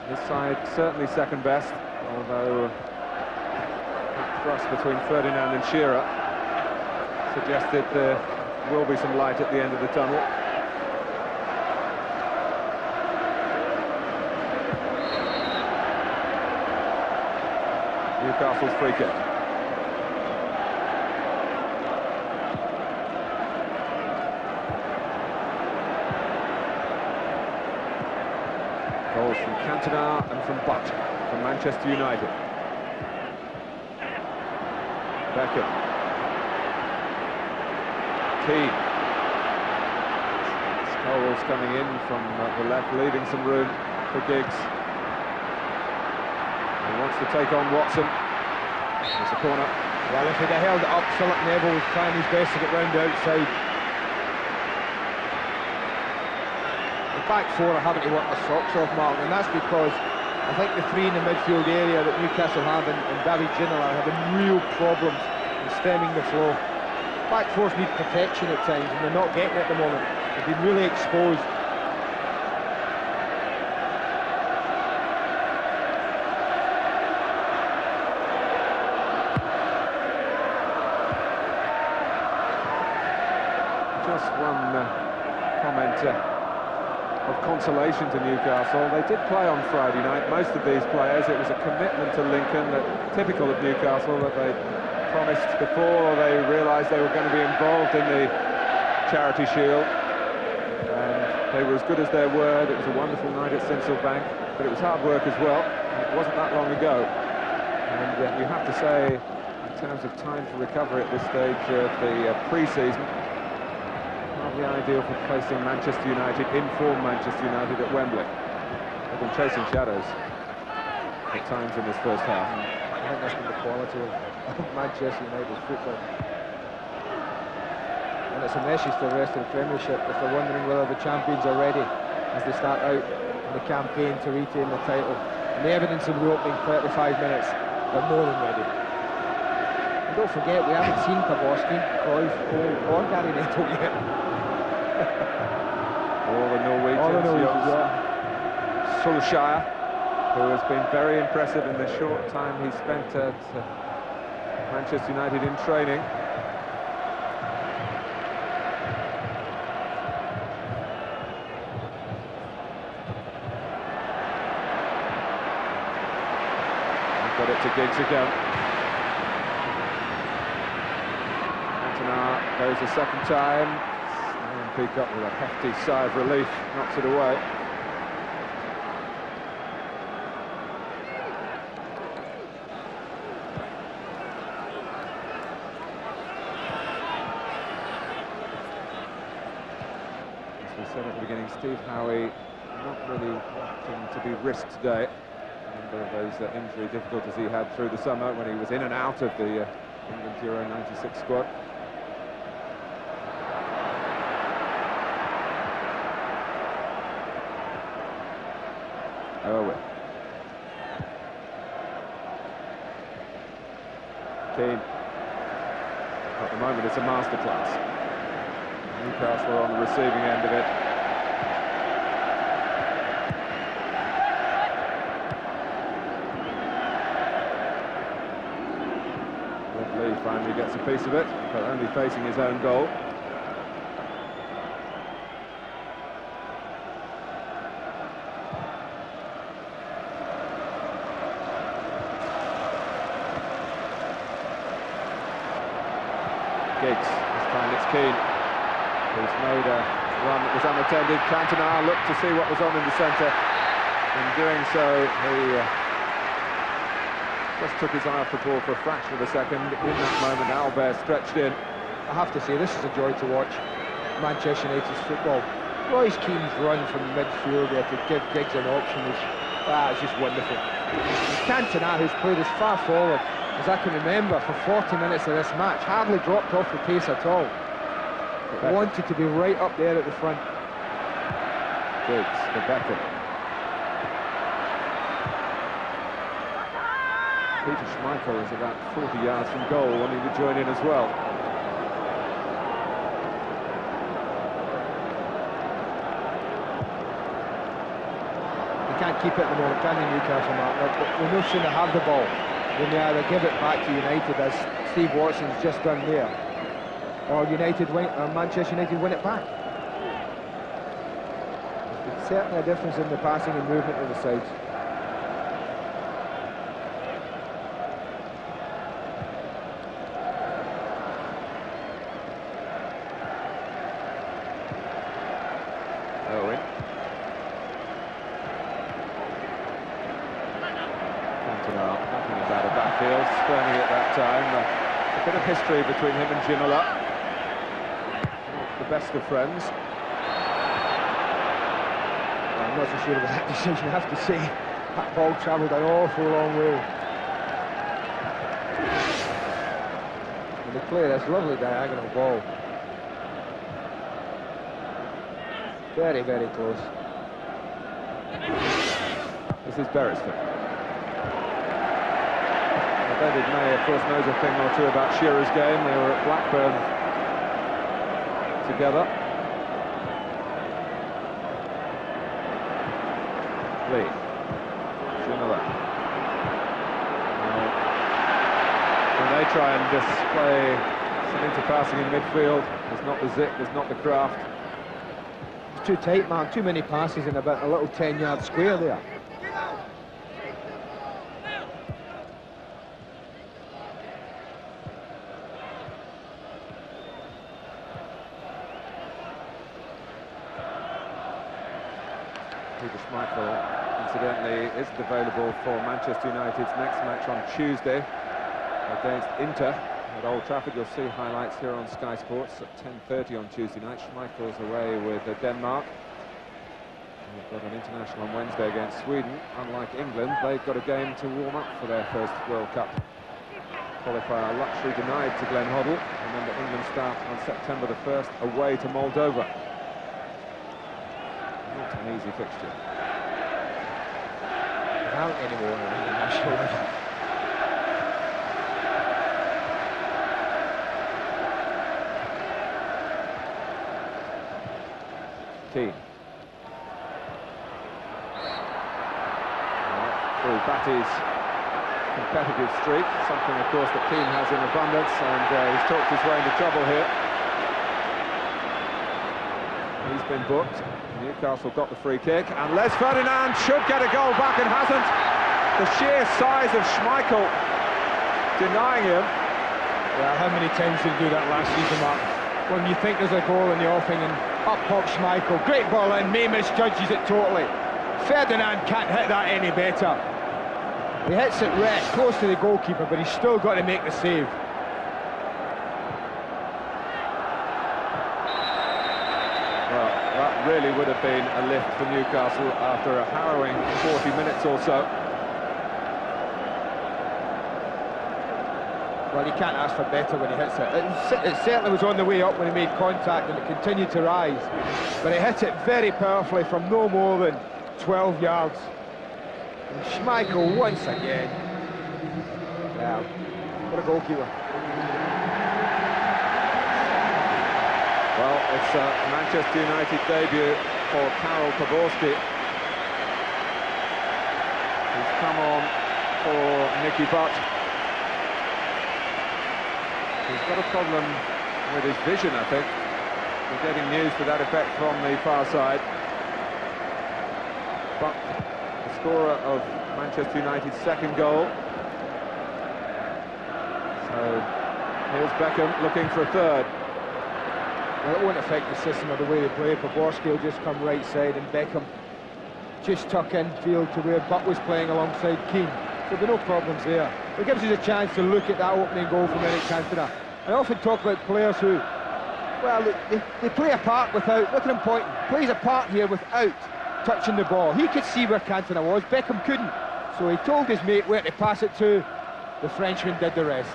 S8: This side certainly second best, although that thrust between Ferdinand and Shearer suggested there will be some light at the end of the tunnel. Newcastle's free kick. Goals from Cantona and from Butt from Manchester United. Beckham. Keane. Scholes coming in from the left, leaving some room for Giggs. He wants to take on Watson. There's a corner.
S9: Well, if he'd have held it up, Philip Neville was trying his best to get round the outside. The back four are having to work their socks off, Martin, and that's because I think the three in the midfield area that Newcastle have and David Ginola are having real problems in stemming the flow. Back fours need protection at times, and they're not getting it at the moment. They've been really exposed.
S8: Just one comment of consolation to Newcastle. They did play on Friday night, most of these players. It was a commitment to Lincoln, typical of Newcastle, that they promised before they realised they were going to be involved in the Charity Shield. And they were as good as their word. It was a wonderful night at Sincil Bank, but it was hard work as well. It wasn't that long ago. And you have to say, in terms of time for recovery at this stage of the pre-season, hardly ideal for facing Manchester United, in-form Manchester United at Wembley. They've been chasing shadows at times in this first half.
S9: I think that's been the quality of Manchester United's football. And it's a message to the rest of the Premiership if they're wondering whether the champions are ready as they start out in the campaign to retain the title. And the evidence in the opening 35 minutes, they're more than ready. And don't forget, we haven't seen Pavoski, Cruyff, Cole or Gary Neville yet.
S8: All the Norwegians, yeah. Solskjaer, who has been very impressive in the short time he spent at Manchester United in training. Got it to Giggs again. Cantona goes a second time. And Peacock with a hefty sigh of relief knocks it away. As we said at the beginning, Steve Howe not really wanting to be risked today. Of those injury difficulties he had through the summer when he was in and out of the England Euro '96 squad. Irwin. Keane. At the moment it's a masterclass. Newcastle on the receiving end of it. Finally gets a piece of it, but only facing his own goal. Giggs, this time it's Keane, who's made a run that was unattended. Cantona looked to see what was on in the centre. In doing so, he just took his eye off the ball for a fraction of a second. In that moment, Albert stretched in.
S9: I have to say, this is a joy to watch Manchester United's football. Royce Keane's run from midfield there to give Giggs an option is just wonderful. Cantona, who's played as far forward as I can remember for 40 minutes of this match, hardly dropped off the pace at all. But wanted to be right up there at the front.
S8: Giggs for Beckham. Peter Schmeichel is about 40 yards from goal, wanting to join in as well.
S9: Can't keep it at the moment, can they, Newcastle, Mark? We'll no sooner have the ball than they either give it back to United, as Steve Watson's just done there, or Manchester United win it back. There's certainly a difference in the passing and movement of the sides.
S8: Owen. Nothing about a backfield, spurning at that time. A bit of history between him and Ginola. Not the best of friends.
S9: I'm not so sure about that decision, I have to say. That ball travelled an awful long way. And they play this lovely diagonal ball. Very, very close.
S8: This is Beresford. David May, of course, knows a thing or two about Shearer's game. They were at Blackburn together. Lee. Ginola. When they try and display some interpassing in midfield, there's not the zip, there's not the craft.
S9: It's too tight, man. Too many passes in about a little 10-yard square there.
S8: Peter Schmeichel, incidentally, isn't available for Manchester United's next match on Tuesday against Inter at Old Trafford. You'll see highlights here on Sky Sports at 10:30 on Tuesday night. Schmeichel's away with Denmark. We've got an international on Wednesday against Sweden. Unlike England, they've got a game to warm up for their first World Cup qualifier. Luxury denied to Glenn Hoddle. Remember, England start on September the 1st away to Moldova. Not an easy fixture.
S9: There aren't any more on international level.
S8: Keane. Through Batty's competitive streak, something of course that Keane has in abundance, and he's talked his way into trouble here. He's been booked. Newcastle got the free kick, and Les Ferdinand should get a goal back and hasn't. The sheer size of Schmeichel denying him.
S9: Yeah, how many times did he do that last season, Mark? When you think there's a goal in the offing and up pops Schmeichel. Great ball in, May misjudges it totally. Ferdinand can't hit that any better. He hits it right close to the goalkeeper, but he's still got to make the save.
S8: Well, that really would have been a lift for Newcastle after a harrowing 40 minutes or so.
S9: Well, you can't ask for better when he hits it. It certainly was on the way up when he made contact, and it continued to rise. But he hit it very powerfully from no more than 12 yards. And Schmeichel once again. Yeah, what a goalkeeper.
S8: Well, it's a Manchester United debut for Karol Poborski. He's come on for Nicky Butt. He's got a problem with his vision, I think. We're getting news to that effect from the far side. But the scorer of Manchester United's second goal. So here's Beckham looking for a third.
S9: Well, it won't affect the system or the way they play. Poborski will just come right side, and Beckham just tuck in field to where Butt was playing alongside Keane. So there'll be no problems there. It gives us a chance to look at that opening goal from Eric Cantona. I often talk about players who Well, they play a part without, look at him pointing, plays a part here without touching the ball. He could see where Cantona was, Beckham couldn't. So he told his mate where to pass it to, the Frenchman did the rest.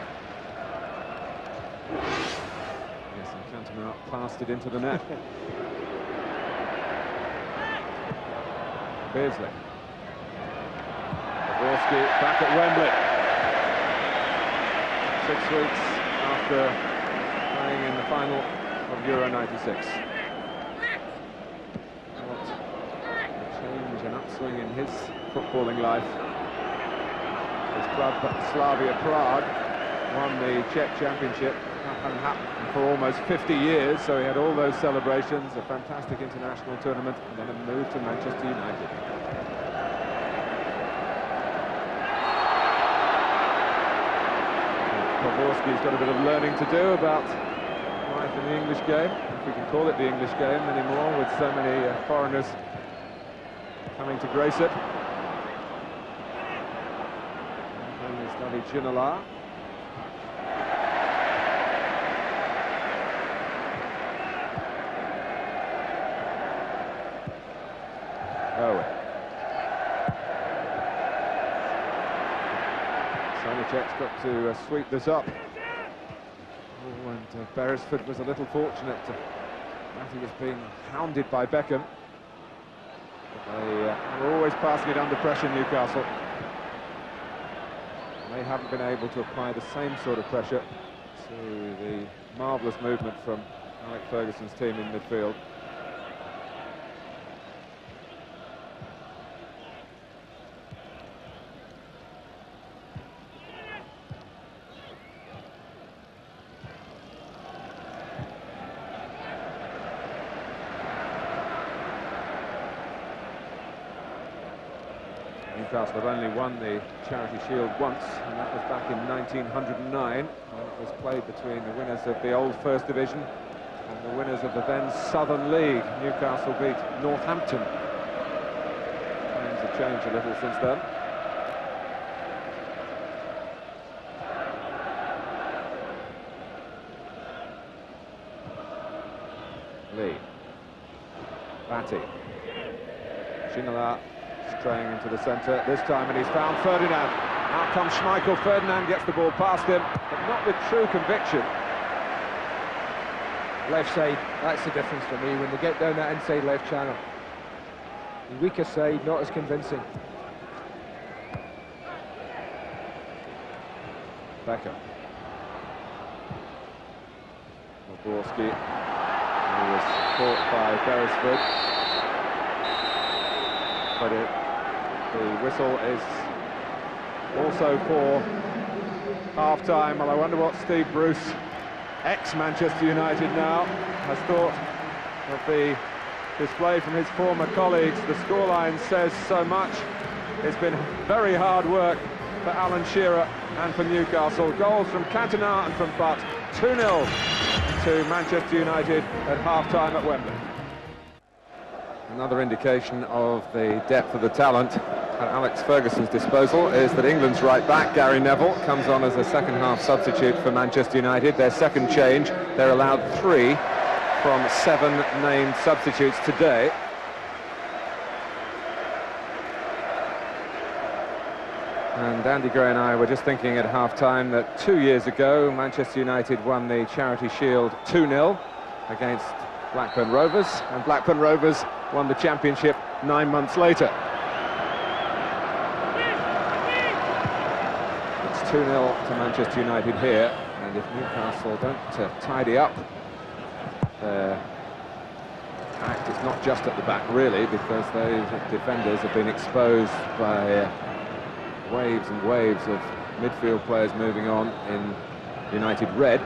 S8: Yes, and Cantona passed it into the net. Beardsley. Jaworski back at Wembley. 6 weeks after playing in the final of Euro '96. What a change and upswing in his footballing life. His club, Slavia Prague, won the Czech Championship. That hadn't happened for almost 50 years, so he had all those celebrations, a fantastic international tournament, and then a move to Manchester United. Jaworski's got a bit of learning to do about life in the English game, if we can call it the English game anymore, with so many foreigners coming to grace it. Only studied Ginola. Owen. Sanicek's got to sweep this up. Oh, and Beresford was a little fortunate that he was being hounded by Beckham. But they were always passing it under pressure, Newcastle. They haven't been able to apply the same sort of pressure to the marvellous movement from Alex Ferguson's team in midfield. Newcastle have only won the Charity Shield once, and that was back in 1909, when it was played between the winners of the old First Division and the winners of the then Southern League. Newcastle beat Northampton. Things have changed a little since then. Lee. Batty. Ginola. Straying into the centre this time, and he's found Ferdinand. Out comes Schmeichel. Ferdinand gets the ball past him, but not with true conviction.
S9: Left side, that's the difference for me when they get down that inside left channel. The weaker side, not as convincing.
S8: Beckham. Jaworski, who was caught by Beresford. But the whistle is also for half-time. Well, I wonder what Steve Bruce, ex-Manchester United now, has thought of the display from his former colleagues. The scoreline says so much. It's been very hard work for Alan Shearer and for Newcastle. Goals from Cantona and from Butt. 2-0 to Manchester United at half-time at Wembley. Another indication of the depth of the talent at Alex Ferguson's disposal is that England's right back, Gary Neville, comes on as a second-half substitute for Manchester United. Their second change. They're allowed 3 from 7 named substitutes today. And Andy Gray and I were just thinking at half-time that 2 years ago, Manchester United won the Charity Shield 2-0 against Blackburn Rovers, and Blackburn Rovers won the championship 9 months later. It's 2-0 to Manchester United here, and if Newcastle don't tidy up their act, it's not just at the back really, because those defenders have been exposed by waves and waves of midfield players moving on in United red.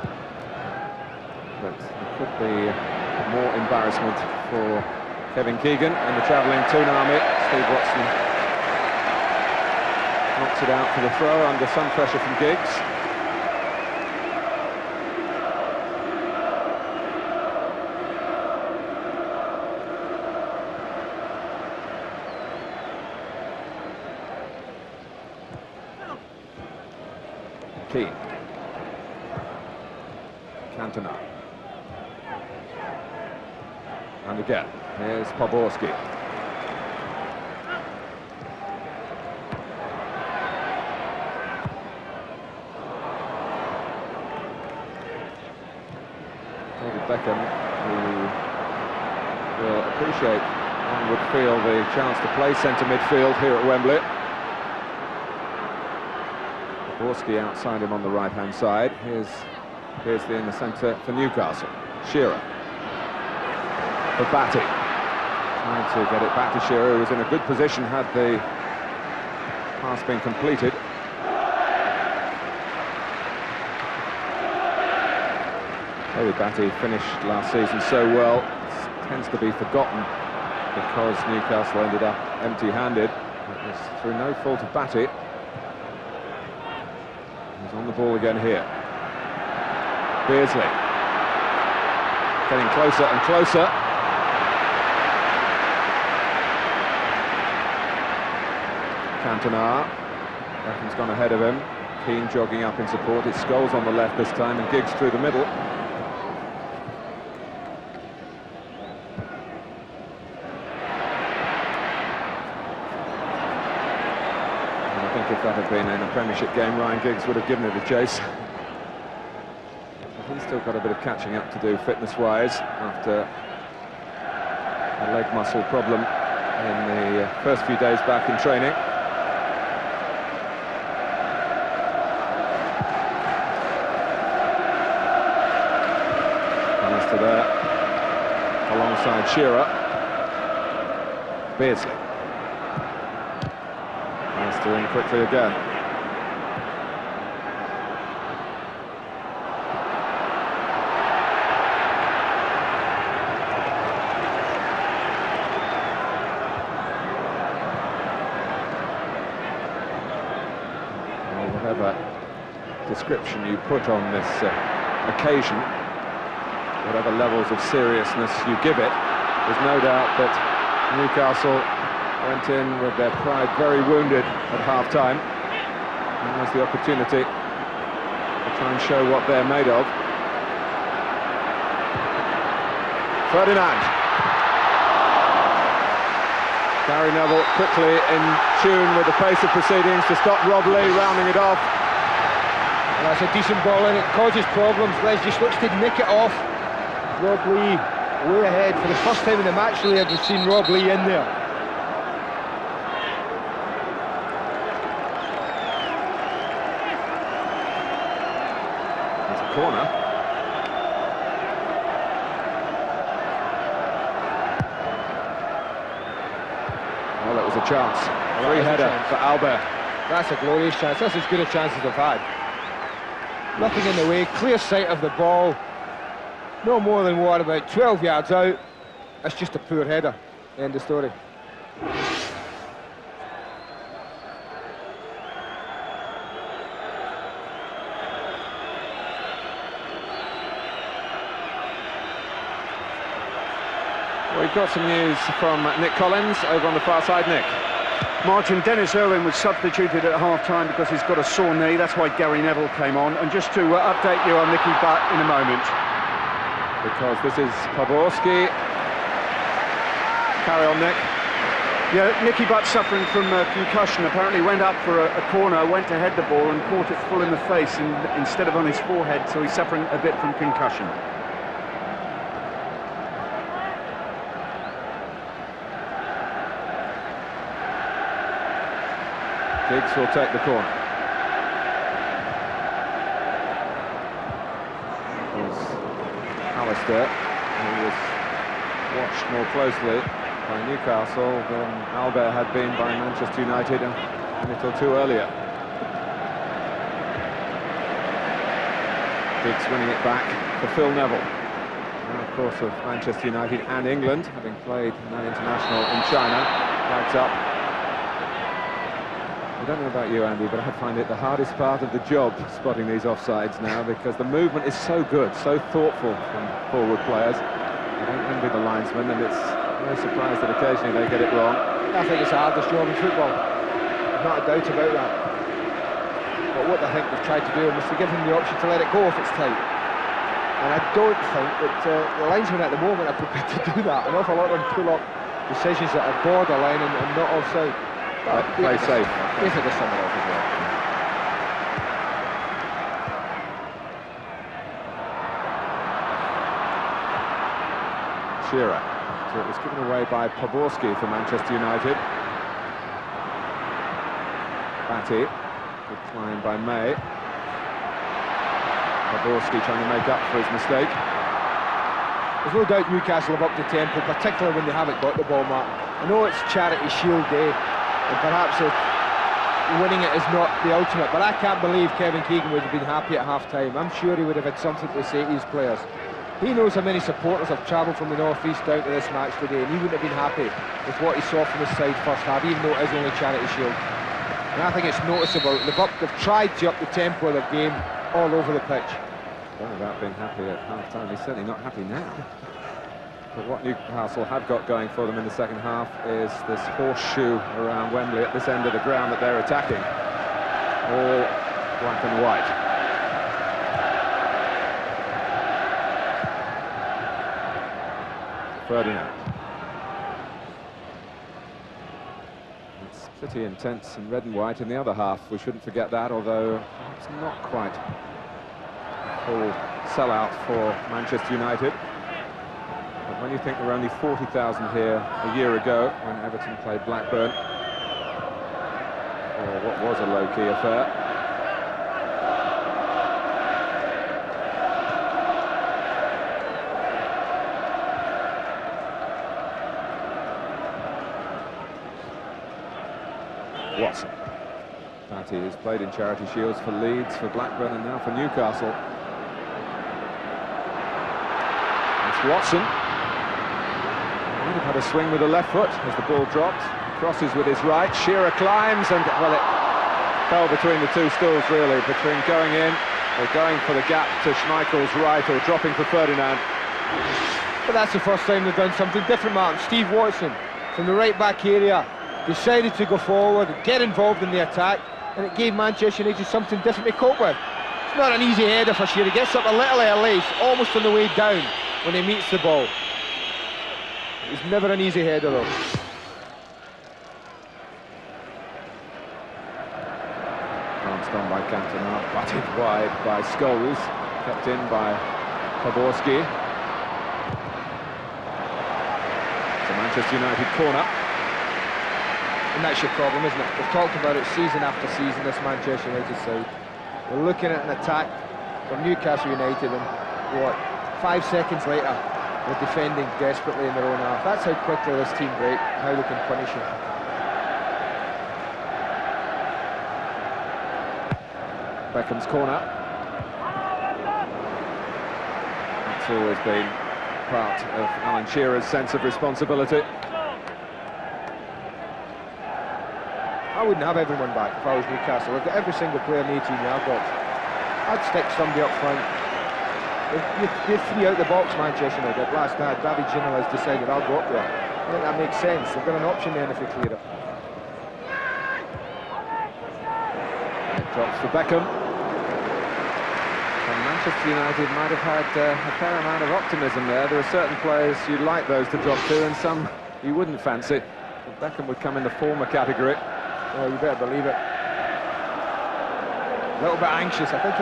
S8: But it could be more embarrassment for Kevin Keegan and the travelling Toon Army. Steve Watson knocks it out for the throw under some pressure from Giggs. Keane. Cantona. And again, here's Poborski. David Beckham, who will appreciate, one would feel, the chance to play centre midfield here at Wembley. Poborski outside him on the right-hand side. Here's Beardsley in the centre for Newcastle. Shearer. For Batty. Trying to get it back to Shearer, who was in a good position had the pass been completed. David Batty finished last season so well, it tends to be forgotten because Newcastle ended up empty-handed. It was through no fault of Batty. He's on the ball again here. Beardsley. Getting closer and closer. Cantona. Beckham's gone ahead of him. Keane jogging up in support. It's Scholes on the left this time and Giggs through the middle. And I think if that had been in a Premiership game, Ryan Giggs would have given it a chase. But he's still got a bit of catching up to do fitness-wise after a leg muscle problem in the first few days back in training. There, alongside Shearer. Beardsley. Leicester in quickly again. Well, whatever description you put on this occasion, whatever levels of seriousness you give it, there's no doubt that Newcastle went in with their pride very wounded at half-time. And there's the opportunity to try and show what they're made of. Ferdinand. Gary Neville quickly in tune with the pace of proceedings to stop Rob Lee rounding it off.
S9: Well, that's a decent ball and it causes problems. Les just looks to nick it off. Rob Lee way ahead. For the first time in the match really I've seen Rob Lee in there.
S8: It's a corner. Well, that was a chance. Free header for Albert.
S9: That's a glorious chance. That's as good a chance as they've had. Nothing in the way, clear sight of the ball. No more than what, about 12 yards out. That's just a poor header. End of story.
S8: Well, we've got some news from Nick Collins over on the far side. Nick.
S10: Martin, Dennis Irwin was substituted at half-time because he's got a sore knee. That's why Gary Neville came on. And just to update you on Nicky Butt in a moment.
S8: Because this is Poborski. Carry on, Nick.
S10: Yeah, Nicky Butt suffering from concussion. Apparently went up for a corner, went to head the ball and caught it full in the face instead of on his forehead, so he's suffering a bit from concussion.
S8: Giggs will take the corner. Alistair, who was watched more closely by Newcastle than Albert had been by Manchester United a minute or two earlier. Giggs winning it back for Phil Neville. Now, of course, of Manchester United and England, having played an international in China, flags up. I don't know about you, Andy, but I find it the hardest part of the job, spotting these offsides now, because the movement is so good, so thoughtful from forward players. I don't envy the linesmen, and it's no surprise that occasionally they get it wrong.
S9: I think it's the hardest job in football. Not a doubt about that. But what I think they've tried to do is to give him the option to let it go if it's tight. And I don't think that the linesmen at the moment are prepared to do that. An awful lot of them pull up decisions that are borderline and not offside.
S8: Play safe.
S9: If it is somewhere off as well.
S8: Shearer. So it was given away by Poborski for Manchester United. Batty. Good climb by May. Poborski trying to make up for his mistake.
S9: There's no doubt Newcastle have upped the tempo, particularly when they haven't got the ball, Martin. I know it's Charity Shield day, and perhaps winning it is not the ultimate, but I can't believe Kevin Keegan would have been happy at half-time. I'm sure he would have had something to say to his players. He knows how many supporters have travelled from the north-east down to this match today, and he wouldn't have been happy with what he saw from his side first half, even though it is only Charity Shield. And I think it's noticeable. They've tried to up the tempo of their game all over the pitch.
S8: Well, about being happy at half-time, he's certainly not happy now. But what Newcastle have got going for them in the second half is this horseshoe around Wembley at this end of the ground that they're attacking. All black and white. Ferdinand. It's pretty intense in red and white in the other half. We shouldn't forget that, although it's not quite a full sellout for Manchester United. But when you think there were only 40,000 here a year ago when Everton played Blackburn, or what was a low-key affair, Watson. Batty has played in Charity Shields for Leeds, for Blackburn, and now for Newcastle. It's Watson. Might have had a swing with the left foot as the ball dropped. Crosses with his right. Shearer climbs, and well, it fell between the two stools really, between going in or going for the gap to Schmeichel's right or dropping for Ferdinand.
S9: But that's the first time they've done something different, Martin. Steve Watson from the right back area decided to go forward, get involved in the attack, and it gave Manchester United something different to cope with. It's not an easy header for Shearer. He gets up a little early, almost on the way down when he meets the ball. It's never an easy header though.
S8: Glanced on by Cantona, batted wide by Scholes, kept in by Poborski. It's a Manchester United corner.
S9: And that's your problem, isn't it? We've talked about it season after season, this Manchester United side. We're looking at an attack from Newcastle United, and what, 5 seconds later, they're defending desperately in their own half. That's how quickly this team break, how they can punish you.
S8: Beckham's corner. It's always been part of Alan Shearer's sense of responsibility.
S9: I wouldn't have everyone back if I was Newcastle. I've got every single player in the 18-yard box. I'd stick somebody up front. You're three out the box, Manchester United. At last night, David Ginola has decided I'll go up there. I think that makes sense. They've got an option then if they clear it.
S8: And it drops for Beckham. And Manchester United might have had a fair amount of optimism there. There are certain players you'd like those to drop to, and some you wouldn't fancy. But Beckham would come in the former category.
S9: Oh, you better believe it. A little bit anxious. I think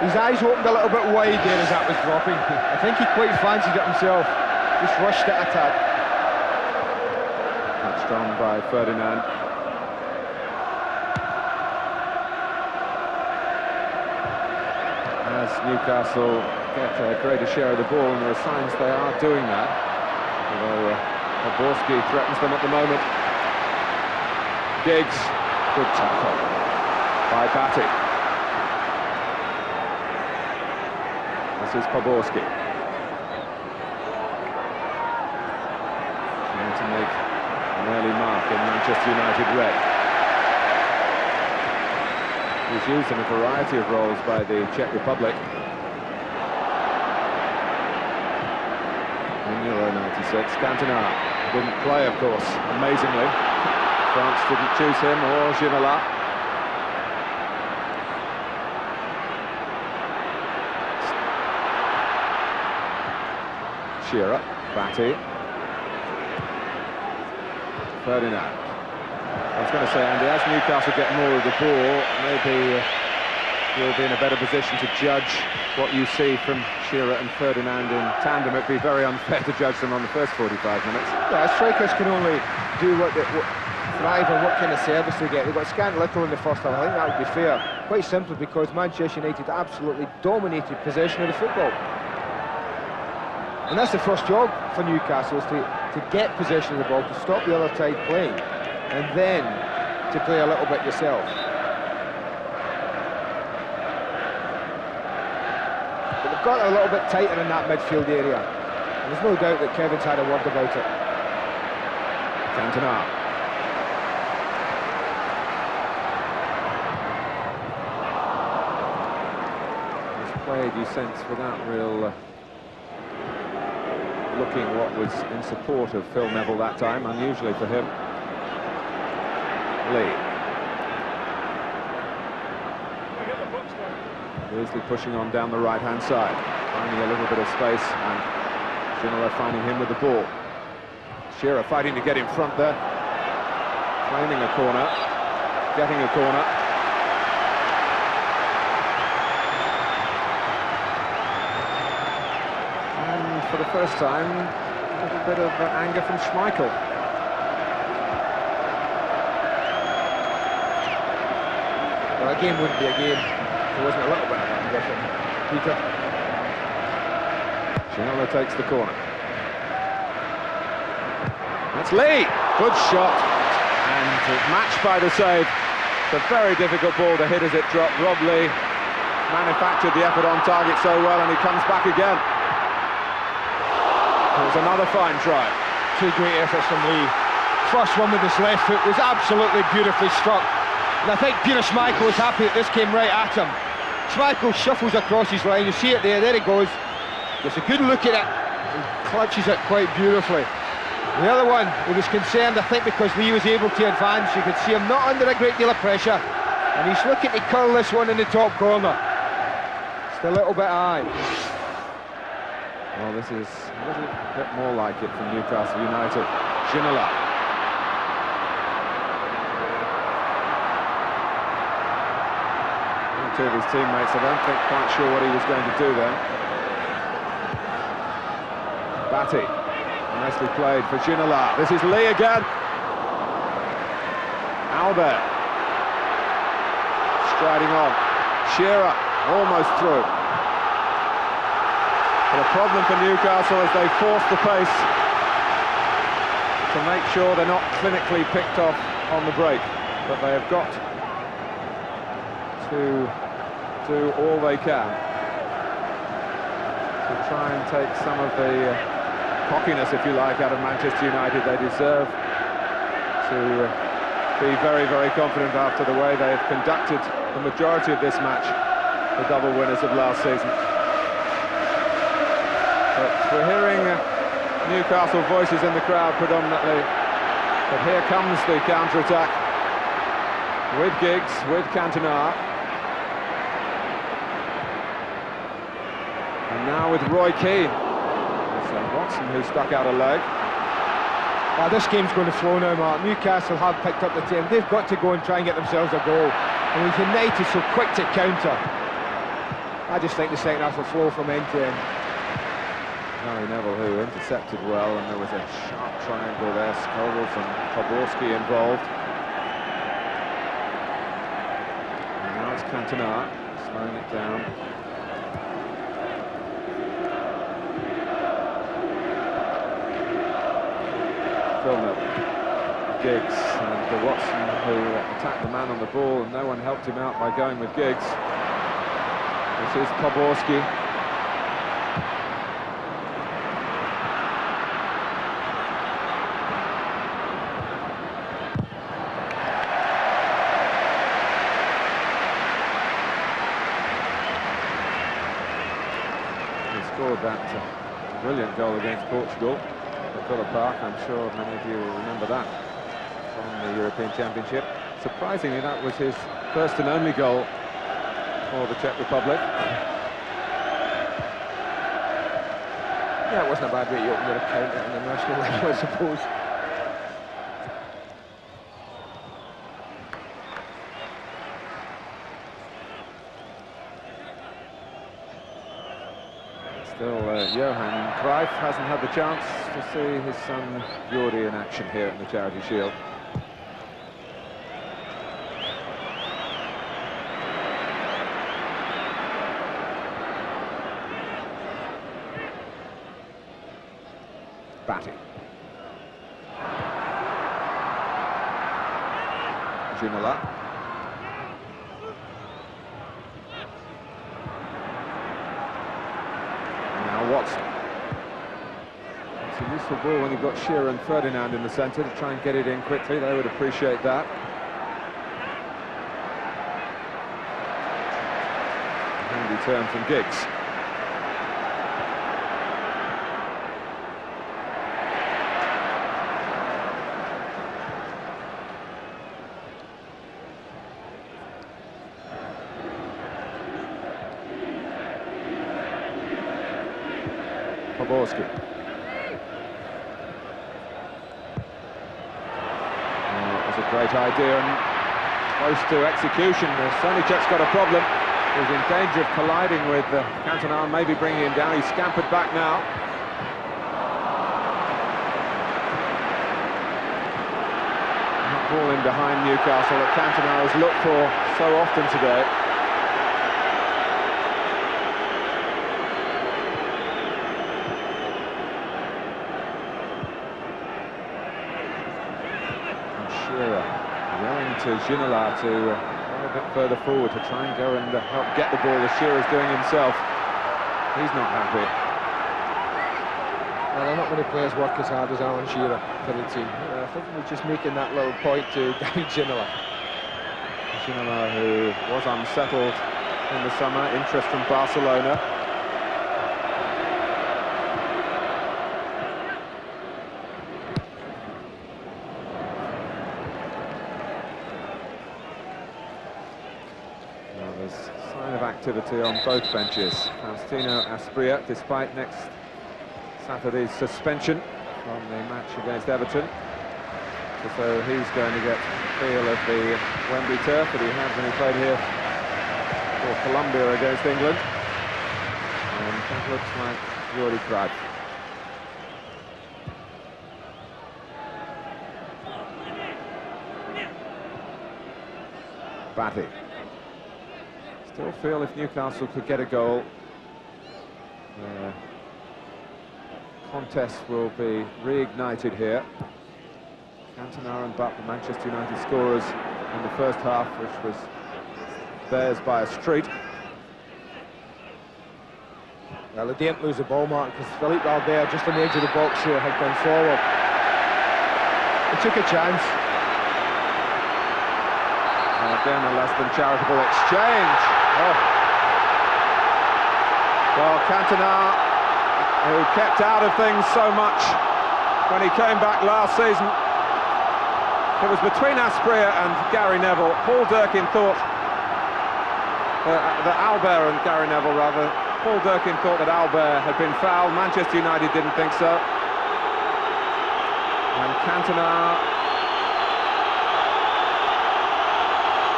S9: his eyes opened a little bit wide there as that was dropping. I think he quite fancied it himself. Just rushed it attack.
S8: Touched on by Ferdinand. As Newcastle get a greater share of the ball, and there are signs they are doing that. Although Poborski threatens them at the moment. Giggs, good tackle by Batty. This is Poborski. Trying to make an early mark in Manchester United red. He's used in a variety of roles by the Czech Republic. In Euro '96, Cantona didn't play, of course, amazingly. France didn't choose him or Ginola. Shearer. Batty. Ferdinand. I was going to say, Andy, as Newcastle get more of the ball, maybe you'll be in a better position to judge what you see from Shearer and Ferdinand in tandem. It'd be very unfair to judge them on the first 45 minutes.
S9: Yeah, strikers can only do what thrive on what kind of service they get. They got scant little in the first half. I think that would be fair, quite simply because Manchester United absolutely dominated possession of the football. And that's the first job for Newcastle, is to get possession of the ball, to stop the other side playing, and then to play a little bit yourself. But they've got a little bit tighter in that midfield area, and there's no doubt that Kevin's had a word about it.
S8: Cantona. He's played, you sense, without real looking what was in support of Phil Neville that time, unusually for him. Lee. Beasley pushing on down the right-hand side, finding a little bit of space, and Ginola finding him with the ball. Shearer fighting to get in front there, claiming a corner, getting a corner. And for the first time, a little bit of anger from Schmeichel.
S9: Well, a game wouldn't be a game if there wasn't a little bit of anger from Peter.
S8: Ginola takes the corner. That's Lee, good shot, and matched by the save. It's a very difficult ball to hit as it dropped. Rob Lee manufactured the effort on target so well, and he comes back again. It was another fine try.
S9: Two great efforts from Lee. First one with his left foot was absolutely beautifully struck, and I think Peter Schmeichel was happy that this came right at him. Schmeichel shuffles across his line, you see it there he goes. Gets a good look at it, and clutches it quite beautifully. The other one, he was concerned, I think, because Lee was able to advance. You could see him not under a great deal of pressure, and he's looking to curl this one in the top corner. Just a little bit high.
S8: Well, this is a little bit more like it from Newcastle United. Ginola. Two of his teammates, I don't think, quite sure what he was going to do then. Batty. Nicely played for Ginola. This is Lee again. Albert. Striding on. Shearer almost through. But a problem for Newcastle as they force the pace to make sure they're not clinically picked off on the break. But they have got to do all they can to try and take some of the cockiness, if you like, out of Manchester United. They deserve to be very, very confident after the way they have conducted the majority of this match, the double winners of last season. But we're hearing Newcastle voices in the crowd predominantly. But here comes the counter-attack with Giggs, with Cantona. And now with Roy Keane. Watson, who stuck out a leg.
S9: This game's going to flow now, Mark. Newcastle have picked up the team. They've got to go and try and get themselves a goal. And with United so quick to counter, I just think the second half will flow from end to end.
S8: Gary Neville, who intercepted well, and there was a sharp triangle there. Scholes and Poborski involved. And now it's Cantona, slowing it down. Phil Neville, Giggs, and Watson, who attacked the man on the ball, and no one helped him out by going with Giggs. This is Poborski. He scored that brilliant goal against Portugal at Villa Park. I'm sure many of you will remember that from the European Championship. Surprisingly, that was his first and only goal for the Czech Republic.
S9: Yeah, it wasn't a bad way to open your account at an national level, I suppose.
S8: Still, Johan Cruyff hasn't had the chance to see his son Jordi in action here in the Charity Shield. Batty. Ginola. Watson. It's a useful ball when you've got Shearer and Ferdinand in the centre to try and get it in quickly. They would appreciate that. Handy turn from Giggs. Poborski. It was a great idea and close to execution. Sonicek's got a problem. He's in danger of colliding with Cantona, maybe bringing him down. He's scampered back now. That ball in behind Newcastle that Cantona has looked for so often today. To Ginola to go a bit further forward to try and go and help get the ball as Shearer's doing himself. He's not happy.
S9: Well, they're not going to play as work as hard as Alan Shearer for the team. I think we're just making that little point to Gary Ginola.
S8: Ginola, who was unsettled in the summer, interest from Barcelona. Activity on both benches. Faustino Asprilla, despite next Saturday's suspension from the match against Everton, so he's going to get a feel of the Wembley turf that he had when he played here for Colombia against England. And that looks like Jordi Cruyff. Batty. Still feel if Newcastle could get a goal, the contest will be reignited here. Cantona and Butt, the Manchester United scorers in the first half, which was theirs by a street.
S9: Well, they didn't lose the ball, Mark, because Philippe Albert, just on the edge of the box here, had gone forward. He took a chance.
S8: Again, a less than charitable exchange. Oh. Well, Cantona, who kept out of things so much when he came back last season. It was between Asprilla and Gary Neville. Paul Durkin thought that Albert and Gary Neville, rather. Paul Durkin thought that Albert had been fouled. Manchester United didn't think so. And Cantona,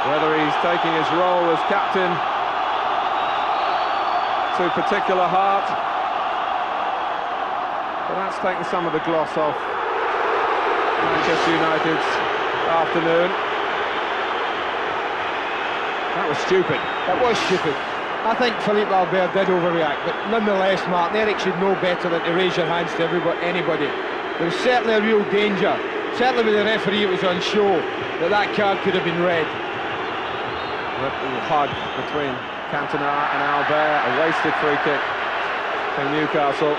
S8: whether he's taking his role as captain to particular heart, but that's taken some of the gloss off Manchester United's afternoon. That was stupid.
S9: That was stupid. I think Philippe Albert did overreact, but nonetheless, Martin, Eric should know better than to raise your hands to anybody. There was certainly a real danger, certainly with the referee it was on show, that card could have been red.
S8: Little hug between Cantona and Albert, a wasted free kick for Newcastle.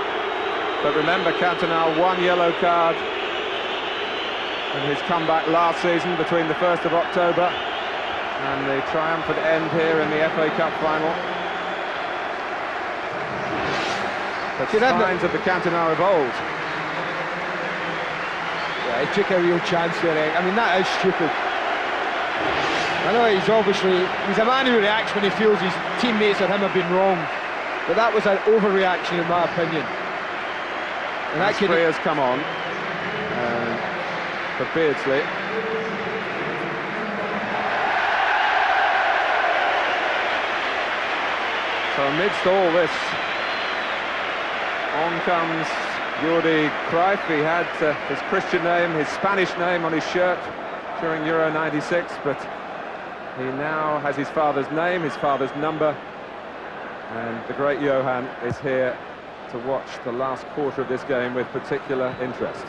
S8: But remember, Cantona, one yellow card in his comeback last season between the 1st of October and the triumphant end here in the FA Cup final. But signs of the Cantona of old.
S9: Yeah, he took a real chance there, I mean, that is stupid. I know he's a man who reacts when he feels his teammates or him have been wrong, but that was an overreaction in my opinion. And that
S8: Asprea's come on for Beardsley. So amidst all this, on comes Jordi Cruyff. He had his Christian name, his Spanish name on his shirt during Euro 96, but he now has his father's name, his father's number, and the great Johan is here to watch the last quarter of this game with particular interest.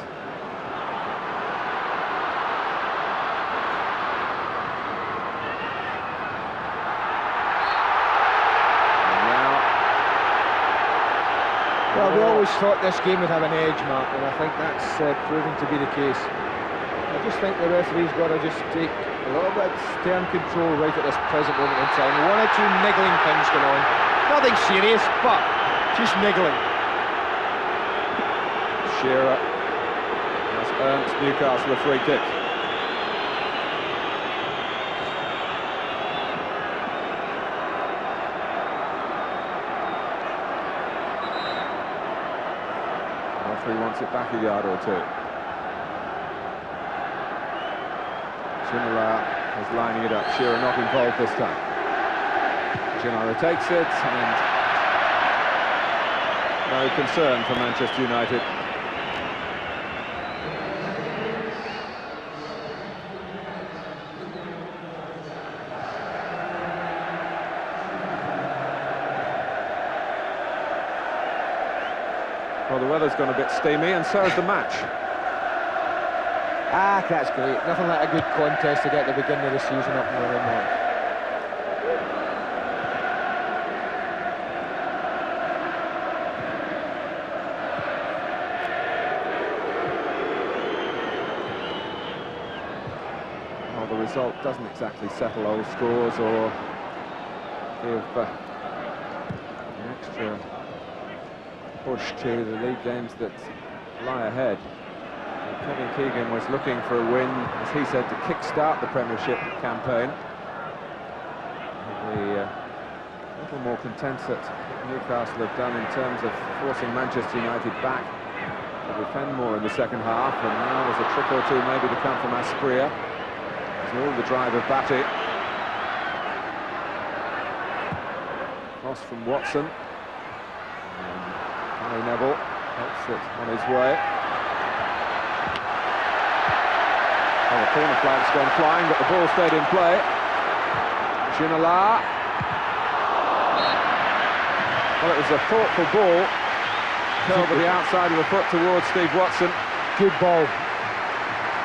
S9: Well, we always thought this game would have an edge, Mark, and I think that's proving to be the case. I just think the referee's got to just take a little bit of stern control right at this present moment in time. One or two niggling things going on. Nothing serious, but just niggling.
S8: Shearer has earned Newcastle a free kick. He wants it back a yard or two. Ginola is lining it up. Shearer not involved this time. Ginola takes it, and no concern for Manchester United. Well, the weather's gone a bit steamy, and so is the match.
S9: Ah, that's great. Nothing like a good contest to get the beginning of the season up and running, Mark.
S8: Well, the result doesn't exactly settle old scores or give an extra push to the league games that lie ahead. Kevin Keegan was looking for a win, as he said, to kick-start the Premiership campaign. He'll be a little more content that Newcastle have done in terms of forcing Manchester United back to defend more in the second half, and now there's a trick or two maybe to come from Asprilla. There's all the drive of Batty. Cross from Watson. Harry Neville helps it on his way. Oh, the corner flag's gone flying, but the ball stayed in play. Ginola. Well, it was a thoughtful ball. Curled with the outside of the foot towards Steve Watson.
S9: Good ball.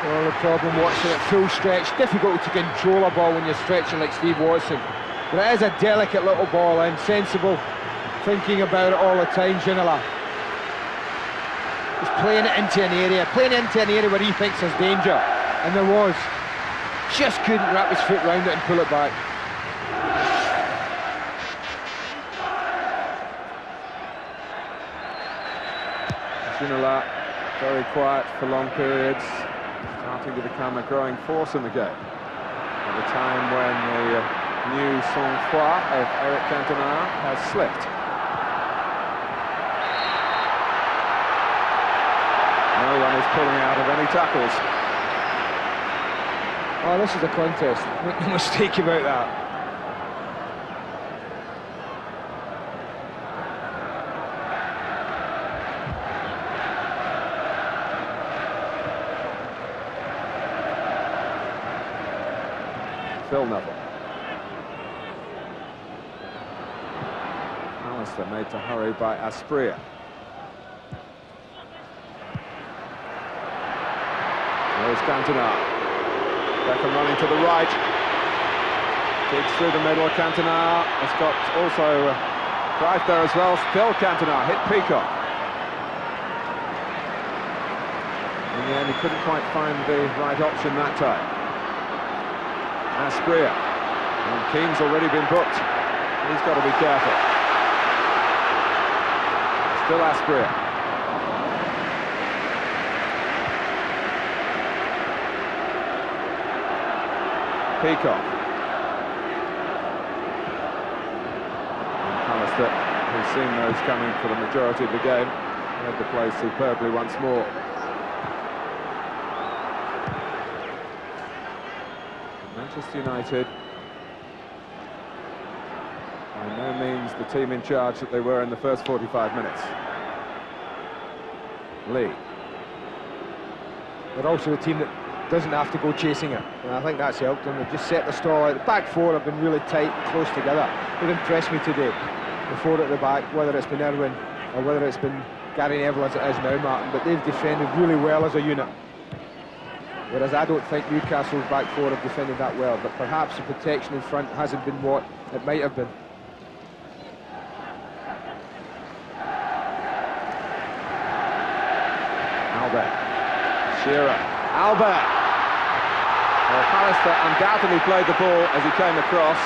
S9: Well, the problem Watson at full stretch. Difficult to control a ball when you're stretching like Steve Watson. But it is a delicate little ball and sensible. Thinking about it all the time, Ginola. He's playing it into an area where he thinks there's danger, and there was. Just couldn't wrap his foot round it and pull it back.
S8: Ginola, very quiet for long periods, starting to become a growing force in the game. At a time when the new sang-froid of Eric Cantona has slipped. No one is pulling out of any tackles.
S9: Oh, this is a contest. Make no mistake about that.
S8: Phil Neville. Alistair made to hurry by Asprilla. There's Cantona. Beckham running to the right. Digs through the middle. Cantona has got also Cruyff there as well. Still Cantona hit Peacock. In the end, he couldn't quite find the right option that time. Asprilla. And Keane's already been booked. He's got to be careful. Still Asprilla. Peacock. And Alistair, who's seen those coming for the majority of the game, Read the play superbly once more. Manchester United, by no means the team in charge that they were in the first 45 minutes. Lee.
S9: They're also a team that doesn't have to go chasing it, and I think that's helped them. They've just set the stall out. The back four have been really tight and close together. They've impressed me today. The four at the back, whether it's been Irwin or whether it's been Gary Neville as it is now, Martin, but they've defended really well as a unit. Whereas I don't think Newcastle's back four have defended that well, but perhaps the protection in front hasn't been what it might have been.
S8: Albert. Shearer. Albert. Well, Pallister undoubtedly played the ball as he came across.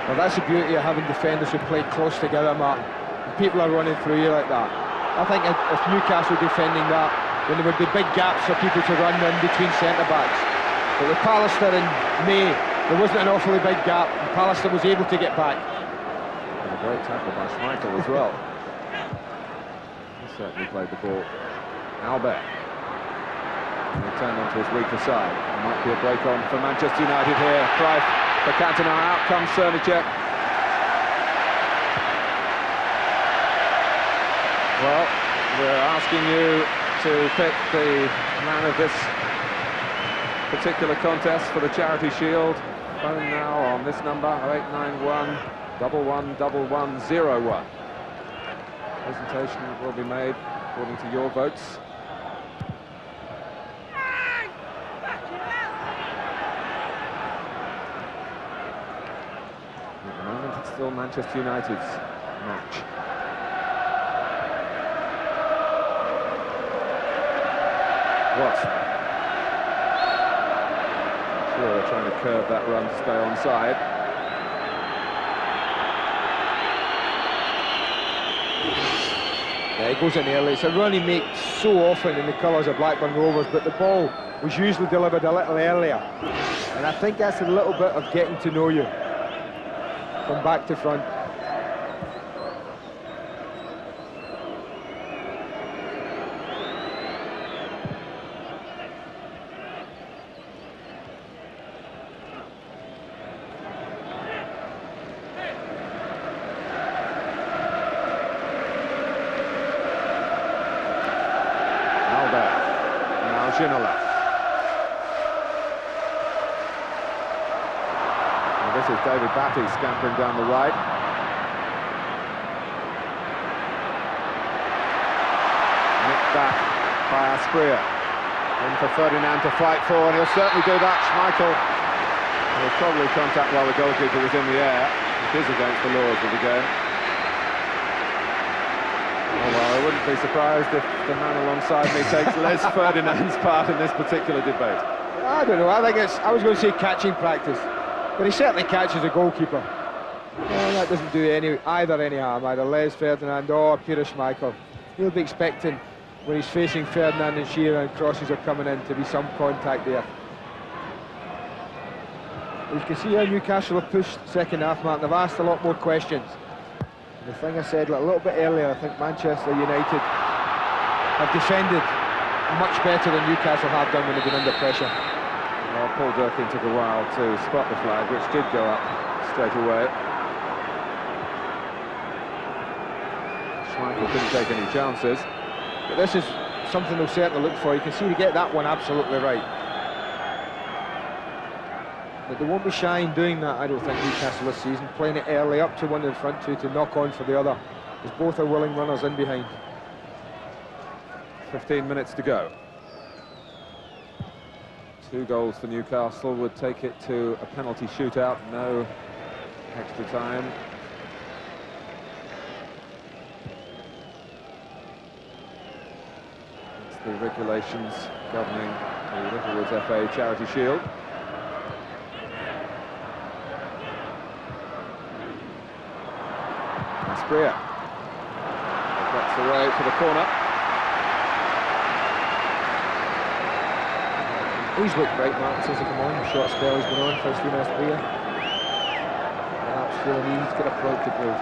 S9: Well, that's the beauty of having defenders who play close together, Martin. And people are running through you like that. I think if Newcastle defending that, then there would be big gaps for people to run in between centre-backs. But with Pallister and May, there wasn't an awfully big gap, and Pallister was able to get back.
S8: And a great tackle by Schmeichel as well. He certainly played the ball. Albert. And he turned onto his weaker side. There might be a break on for Manchester United here. Cruyff for Cantona, out comes Cernicek. Well, we're asking you to pick the man of this particular contest for the Charity Shield. Phone now on this number, 0891 111101. Presentation will be made according to your votes. At the moment, it's still Manchester United's match. Watson. Sure, they're trying to curve that run to stay onside.
S9: Yeah, he goes in early. It's a run he makes so often in the colours of Blackburn Rovers, but the ball was usually delivered a little earlier. And I think that's a little bit of getting to know you from back to front.
S8: This is David Batty scampering down the right. Nicked back by Asprilla. In for Ferdinand to fight for, and he'll certainly do that. Schmeichel will probably contact while the goalkeeper was in the air. It is against the laws of the game. Oh, well, I wouldn't be surprised if the man alongside me takes Les Ferdinand's part in this particular debate.
S9: I don't know, I think it's, I was going to say catching practice, but he certainly catches a goalkeeper. Well, that doesn't do either any harm, either Les Ferdinand or Peter Schmeichel. He'll be expecting, when he's facing Ferdinand and Shearer and crosses are coming in, to be some contact there. You can see how Newcastle have pushed second half, Martin. They've asked a lot more questions. The thing I said a little bit earlier, I think Manchester United have defended much better than Newcastle have done when they've been under pressure.
S8: Well, Paul Durkin took a while to spot the flag, which did go up straight away. Schmeichel didn't take any chances.
S9: But this is something they'll certainly look for. You can see to get that one absolutely right. But they won't be shy in doing that, I don't think, Newcastle this season, playing it early up to one in front two to knock on for the other, because both are willing runners in behind.
S8: 15 minutes to go. 2 goals for Newcastle would take it to a penalty shootout, no extra time. It's the regulations governing the Littlewoods FA Charity Shield. Asprilla gets away for the corner.
S9: He's looked great, Martin, since he came on. The short spell he's been on for Asprilla. Perhaps feeling he's got a point to prove.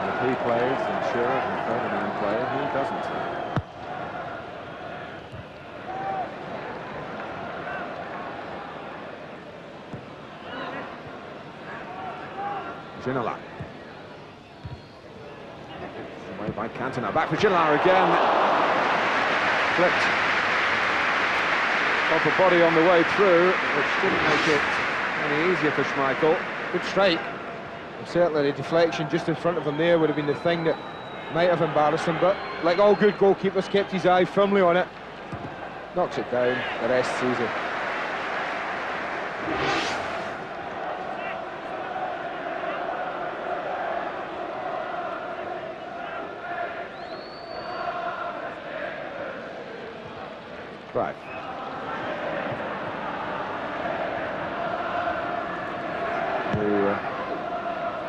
S8: The he plays and Shearer and Ferdinand play, he doesn't. Ginola. Away by Cantona. Back for Ginola again. Flipped off a body on the way through, which didn't make it any easier for Schmeichel.
S9: Good strike. Certainly the deflection just in front of him there would have been the thing that might have embarrassed him, but like all good goalkeepers, kept his eye firmly on it. Knocks it down, the rest's easy.
S8: Right. Who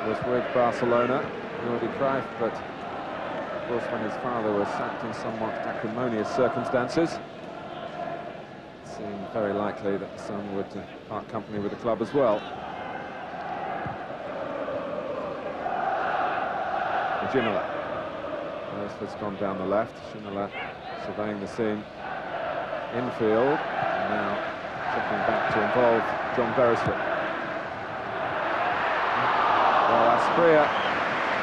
S8: was with Barcelona, Jordi Cruyff, but of course when his father was sacked in somewhat acrimonious circumstances, it seemed very likely that the son would part company with the club as well. Ginola. Beresford's gone down the left. Ginola surveying the scene infield, and now checking back to involve John Beresford. Well, Asprilla,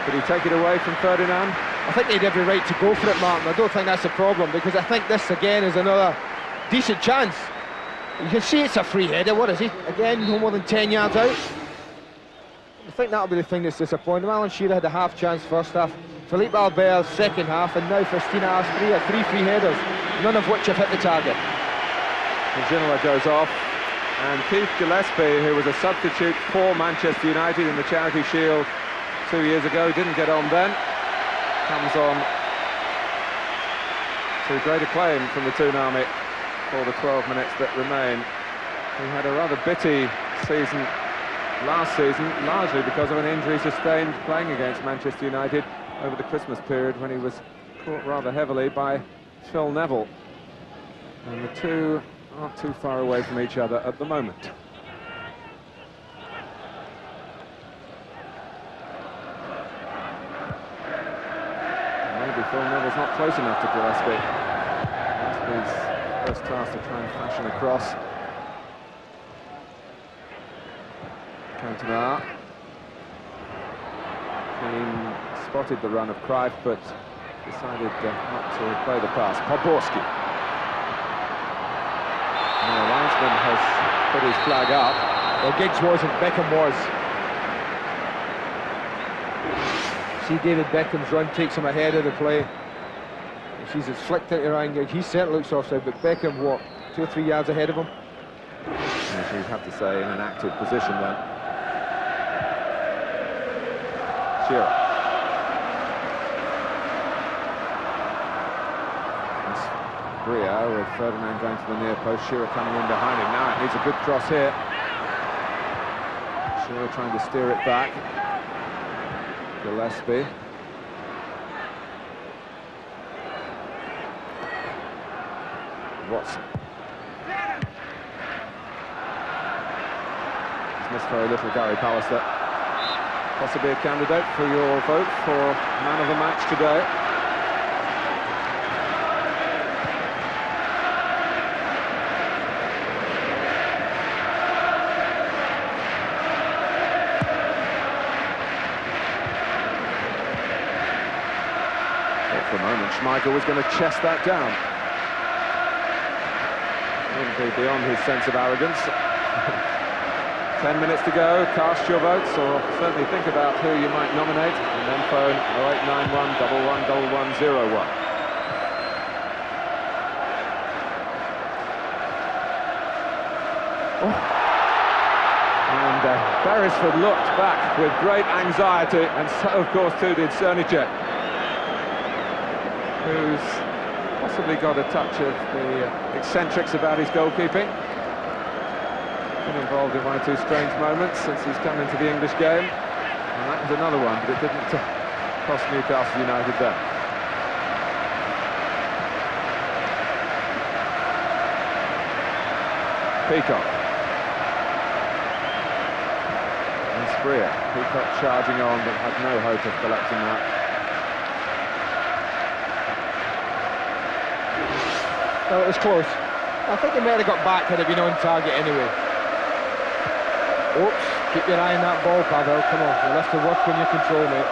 S8: could he take it away from Ferdinand?
S9: I think he'd every right to go for it, Martin. I don't think that's a problem, because I think this again is another decent chance. You can see it's a free header. What is he? Again, no more than 10 yards out. I think that'll be the thing that's disappointing. Alan Shearer had a half chance first half, Philippe Albert second half, and now Faustina Asprilla, 3 free headers, none of which have hit the target.
S8: And Ginola goes off, and Keith Gillespie, who was a substitute for Manchester United in the Charity Shield 2 years ago, didn't get on then, comes on to great acclaim from the Toon Army for the 12 minutes that remain. He had a rather bitty season last season, largely because of an injury sustained playing against Manchester United over the Christmas period, when he was caught rather heavily by Phil Neville. And the two aren't too far away from each other at the moment. Maybe Phil Neville's not close enough to Gillespie. Gillespie's first task to try and fashion a cross. Cantona. Keane spotted the run of Cruyff, but decided not to play the pass. Poborski. And the linesman has put his flag up.
S9: Well, Giggs wasn't, Beckham was. See David Beckham's run takes him ahead of the play. He sees it's flicked into Ryan Giggs. He certainly looks offside, but Beckham, what, 2 or 3 yards ahead of him?
S8: Yes, you'd have to say in an active position then. Shearer. Bria with Ferdinand going to the near post, Shearer coming in behind him. Now it needs a good cross here. Shearer trying to steer it back. Gillespie. Watson. He's missed very little, Gary Pallister. Possibly a candidate for your vote for man of the match today. For a moment, Schmeichel was going to chest that down. Wouldn't be beyond his sense of arrogance. 10 minutes to go, cast your votes, or certainly think about who you might nominate, and then phone 0891 111101. And Beresford looked back with great anxiety, and so of course too did Cernicek, who's possibly got a touch of the eccentrics about his goalkeeping. Been involved in 1 or 2 strange moments since he's come into the English game, and that was another one, but it didn't cost Newcastle United then. Peacock. And Asprilla. Peacock charging on, but had no hope of collecting that.
S9: Well, it was close. I think he might have got back had it been on target anyway. Oops, keep your eye on that ball, Pavel. Come on, you'll have to work on your control, mate.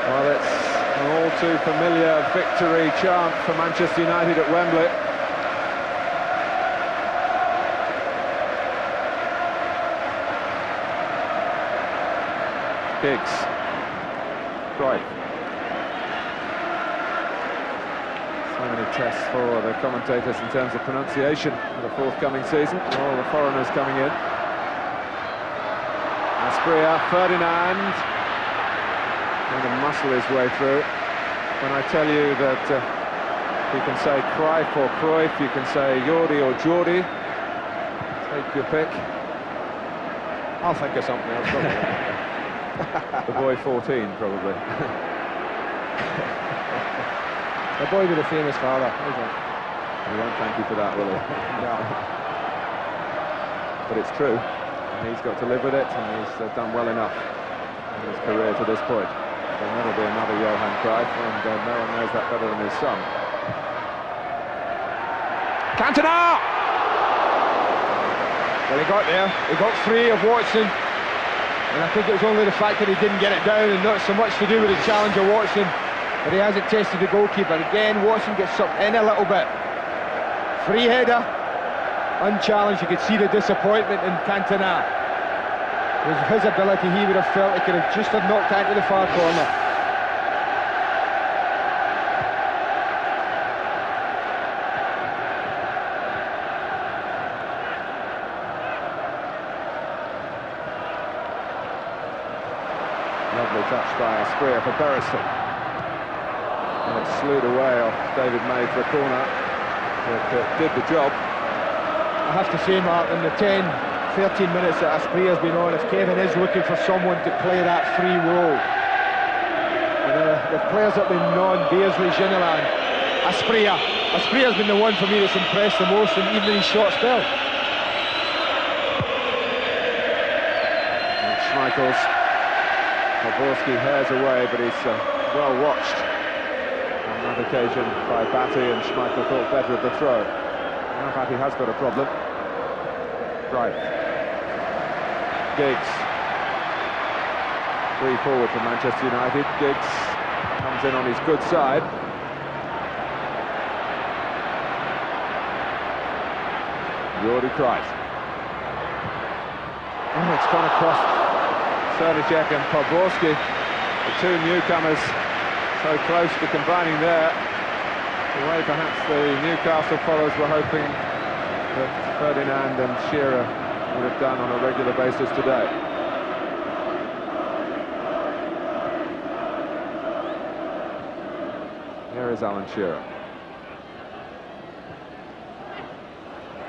S8: Well, it's an all too familiar victory chant for Manchester United at Wembley. Giggs. Cruyff. So many tests for the commentators in terms of pronunciation for the forthcoming season. All the foreigners coming in. Asprilla, Ferdinand. Trying to muscle his way through. When I tell you that you can say Cruyff or Cruyff, you can say Jordi or Jordi. Take your pick.
S9: I'll think of something else.
S8: The boy 14, probably.
S9: The boy with a famous father.
S8: He won't thank you for that, will he?
S9: No.
S8: But it's true. And he's got to live with it, and he's done well enough in his career to this point. There'll never be another Johan Cruyff, and no one knows that better than his son. Cantona!
S9: Well, he got there. He got free of Watson. And I think it was only the fact that he didn't get it down and not so much to do with the challenge of Watson. But he hasn't tested the goalkeeper. Again, Watson gets sucked in a little bit. Free header. Unchallenged. You could see the disappointment in Cantona. With his ability, he would have felt he could have just have knocked out to the far corner.
S8: Lovely touch by Asprilla for Beresford. And it slewed away off David May for a corner. But did the job.
S9: I have to say, Mark, in the 10-13 minutes that Asprilla's been on, if Kevin is looking for someone to play that free role, the players that have been on, Beersley, Ginolan, Asprilla's been the one for me that's impressed the most, and even in his short spell.
S8: And Schmeichels. Poborski hairs away, but he's well watched on that occasion by Batty, and Schmeichel thought better of the throw. Now Batty has got a problem. Right. Giggs. Free forward for Manchester United. Giggs comes in on his good side. Jordi Cruyff. Oh, it's gone across Serdacek and Poborski, the two newcomers so close to combining there. The way perhaps the Newcastle followers were hoping that Ferdinand and Shearer would have done on a regular basis today. Here is Alan Shearer.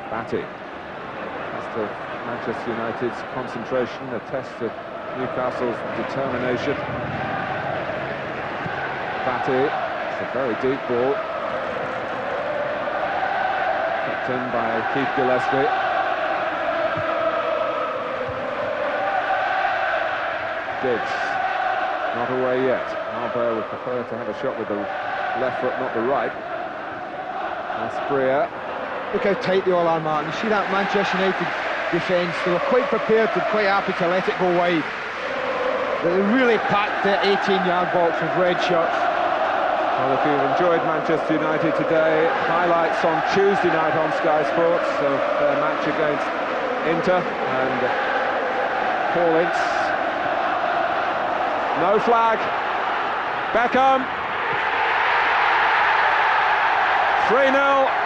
S8: Batty. Test of Manchester United's concentration, a test of Newcastle's determination. Batty, it's a very deep ball. Kept in by Keith Gillespie. Giggs, not away yet. Albert would prefer to have a shot with the left foot, not the right. Asprilla.
S9: Look how tight they all are, Martin. You see that Manchester United defence? They were quite prepared and quite happy to let it go wide. They really packed the 18-yard box with red shirts.
S8: Well, if you've enjoyed Manchester United today, highlights on Tuesday night on Sky Sports of their match against Inter and Paul Ince. No flag. Beckham. 3-0.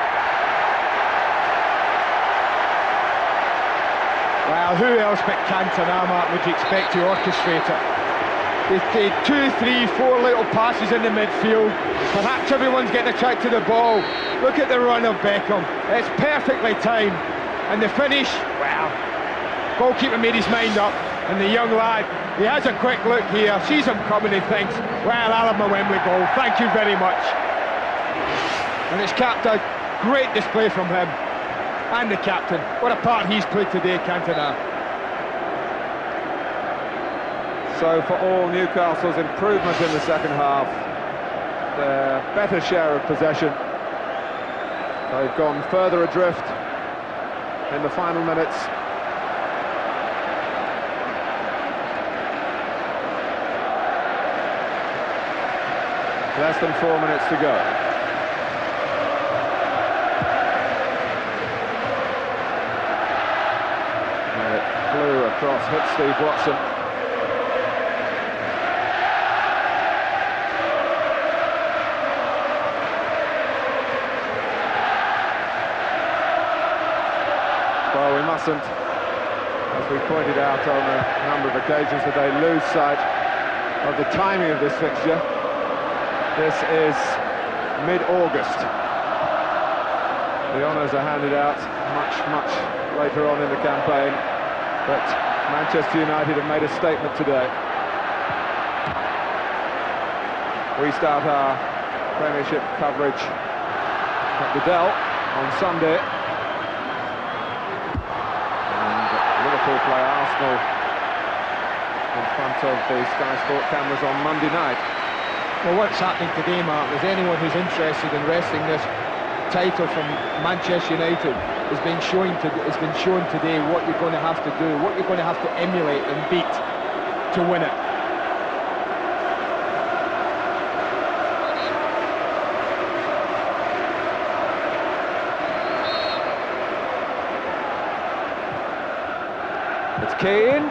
S9: Well, who else but Cantona, Mark, would you expect to orchestrate it? They did 2, 3, 4 little passes in the midfield. Perhaps everyone's getting a track to the ball. Look at the run of Beckham. It's perfectly timed. And the finish, well, goalkeeper made his mind up. And the young lad, he has a quick look here, sees him coming and thinks, well, I'll have my Wembley goal. Thank you very much. And it's capped a great display from him. And the captain. What a part he's played today, Cantona.
S8: So for all Newcastle's improvement in the second half, their better share of possession, they've gone further adrift in the final minutes. Less than 4 minutes to go. And it flew across, hit Steve Watson. Well, we mustn't, as we pointed out on a number of occasions today, lose sight of the timing of this fixture. This is mid-August. The honours are handed out much later on in the campaign, but Manchester United have made a statement today. We start our Premiership coverage at the Dell on Sunday, and Liverpool play Arsenal in front of the Sky Sport cameras on Monday night.
S9: Well, what's happening today, Mark, is anyone who's interested in wresting this title from Manchester United has been shown today what you're going to have to do, what you're going to have to emulate and beat to win it.
S8: It's Keane.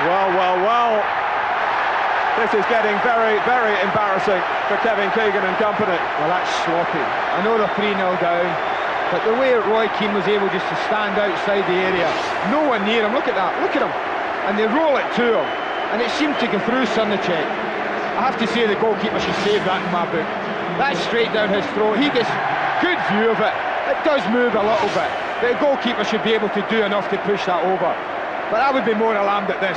S8: Well. This is getting very embarrassing for Kevin Keegan and company.
S9: Well, that's sloppy. I know they're 3-0 down, but the way Roy Keane was able just to stand outside the area, no one near him, look at that, look at him. And they roll it to him, and it seemed to go through Sundercheck. I have to say the goalkeeper should save that in my book. That's straight down his throat. He gets good view of it. It does move a little bit, but the goalkeeper should be able to do enough to push that over. But I would be more alarmed at this.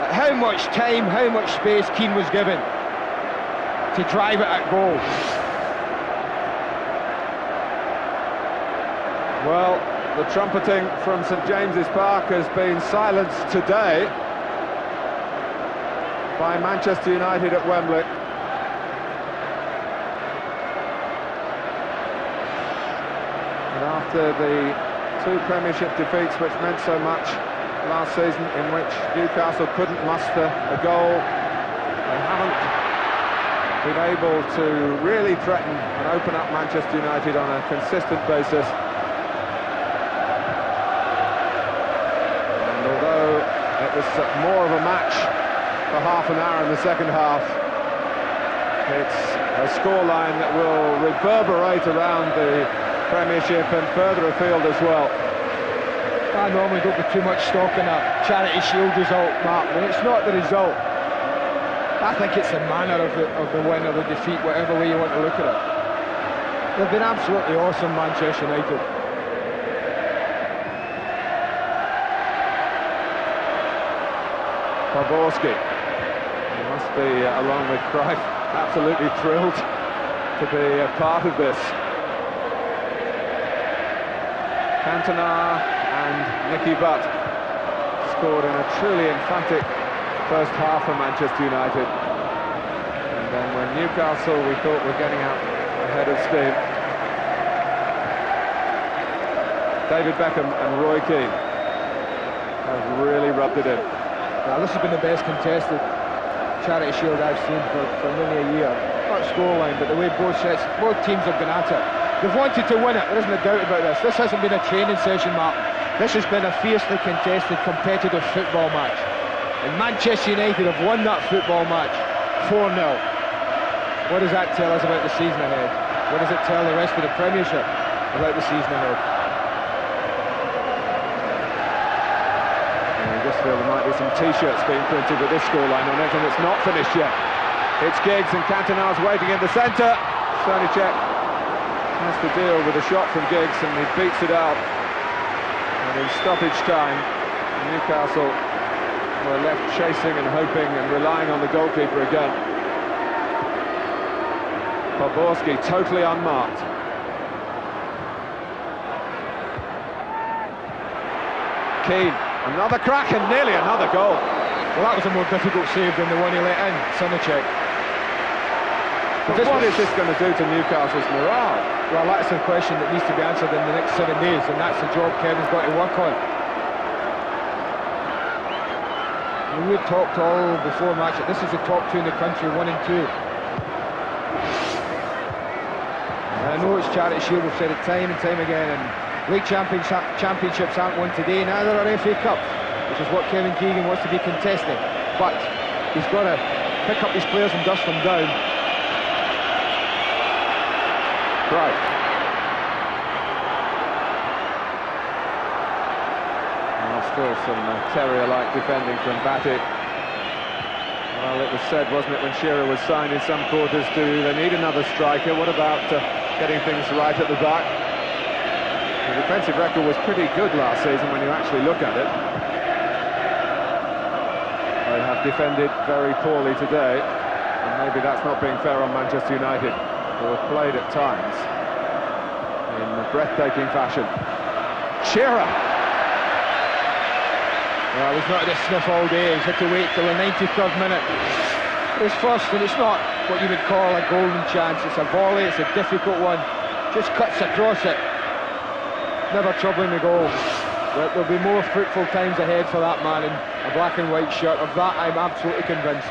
S9: How much time, how much space Keane was given to drive it at goal.
S8: Well, the trumpeting from St James's Park has been silenced today by Manchester United at Wembley. And after the 2 Premiership defeats which meant so much last season, in which Newcastle couldn't muster a goal, they haven't been able to really threaten and open up Manchester United on a consistent basis. And although it was more of a match for half an hour in the second half, it's a scoreline that will reverberate around the Premiership and further afield as well.
S9: I normally don't put too much stock in a Charity Shield result, Mark, but it's not the result. I think it's the manner of the win or the defeat, whatever way you want to look at it. They've been absolutely awesome, Manchester United.
S8: Poborski, he must be, along with Cruyff, absolutely thrilled to be a part of this. Cantona and Nicky Butt scored in a truly emphatic first half for Manchester United. And then when Newcastle, we thought, were getting out ahead of steam, David Beckham and Roy Keane have really rubbed it in.
S9: Now, this has been the best contested Charity Shield I've seen for nearly a year. Not scoreline, but the way both teams have been at it. They've wanted to win it, there isn't a doubt about this. This hasn't been a training session, Mark. This has been a fiercely contested, competitive football match. And Manchester United have won that football match 4-0. What does that tell us about the season ahead? What does it tell the rest of the Premiership about the season ahead?
S8: I just feel there might be some T-shirts being printed with this scoreline on it, and it's not finished yet. It's Giggs and Cantona's waiting in the centre. Sonichek has to deal with a shot from Giggs, and he beats it out. And in stoppage time, Newcastle were left chasing and hoping and relying on the goalkeeper again. Poborski totally unmarked. Keane, another crack and nearly another goal.
S9: Well, that was a more difficult save than the one he let in, Sunachek.
S8: But what is this going to do to Newcastle's morale?
S9: Well, that's a question that needs to be answered in the next 7 days, and that's the job Kevin's got to work on. And we talked all before match that this is the top 2 in the country, 1 and 2. And I know it's Charity Shield, we've said it time and time again, and league championships aren't won today, neither are FA Cups, which is what Kevin Keegan wants to be contesting. But he's got to pick up his players and dust them down.
S8: Right. Still some terrier-like defending from Batty. Well, it was said, wasn't it, when Shearer was signed in some quarters, do they need another striker? What about getting things right at the back? The defensive record was pretty good last season when you actually look at it. They have defended very poorly today, and maybe that's not being fair on Manchester United, who have played at times in a breathtaking fashion. Shearer!
S9: Well, he's not had a sniff all day, he's had to wait till the 93rd minute. His first, and it's not what you would call a golden chance, it's a volley, it's a difficult one, just cuts across it. Never troubling the goal. But there'll be more fruitful times ahead for that man in a black and white shirt, of that I'm absolutely convinced.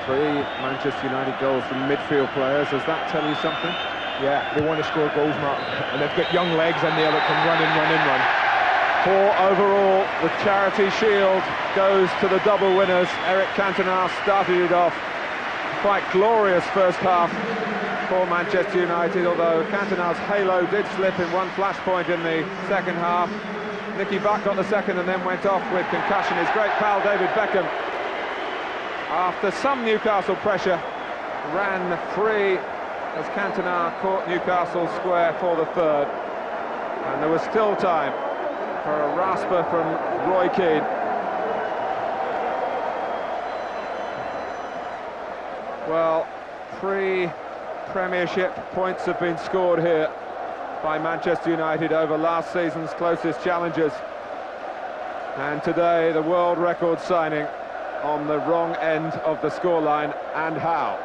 S8: 3 Manchester United goals from midfield players, does that tell you something?
S9: Yeah, they want to score goals, Mark, and they've got young legs in there that can run and run and run.
S8: 4 overall, the Charity Shield goes to the double winners. Eric Cantona started it off. Quite glorious first half for Manchester United, although Cantona's halo did slip in one flashpoint in the second half. Nicky Butt got the second and then went off with concussion. His great pal David Beckham, after some Newcastle pressure, ran free as Cantona caught Newcastle square for the third, and there was still time for a rasper from Roy Keane. Well, 3 Premiership points have been scored here by Manchester United over last season's closest challengers, and today the world record signing on the wrong end of the scoreline, and how.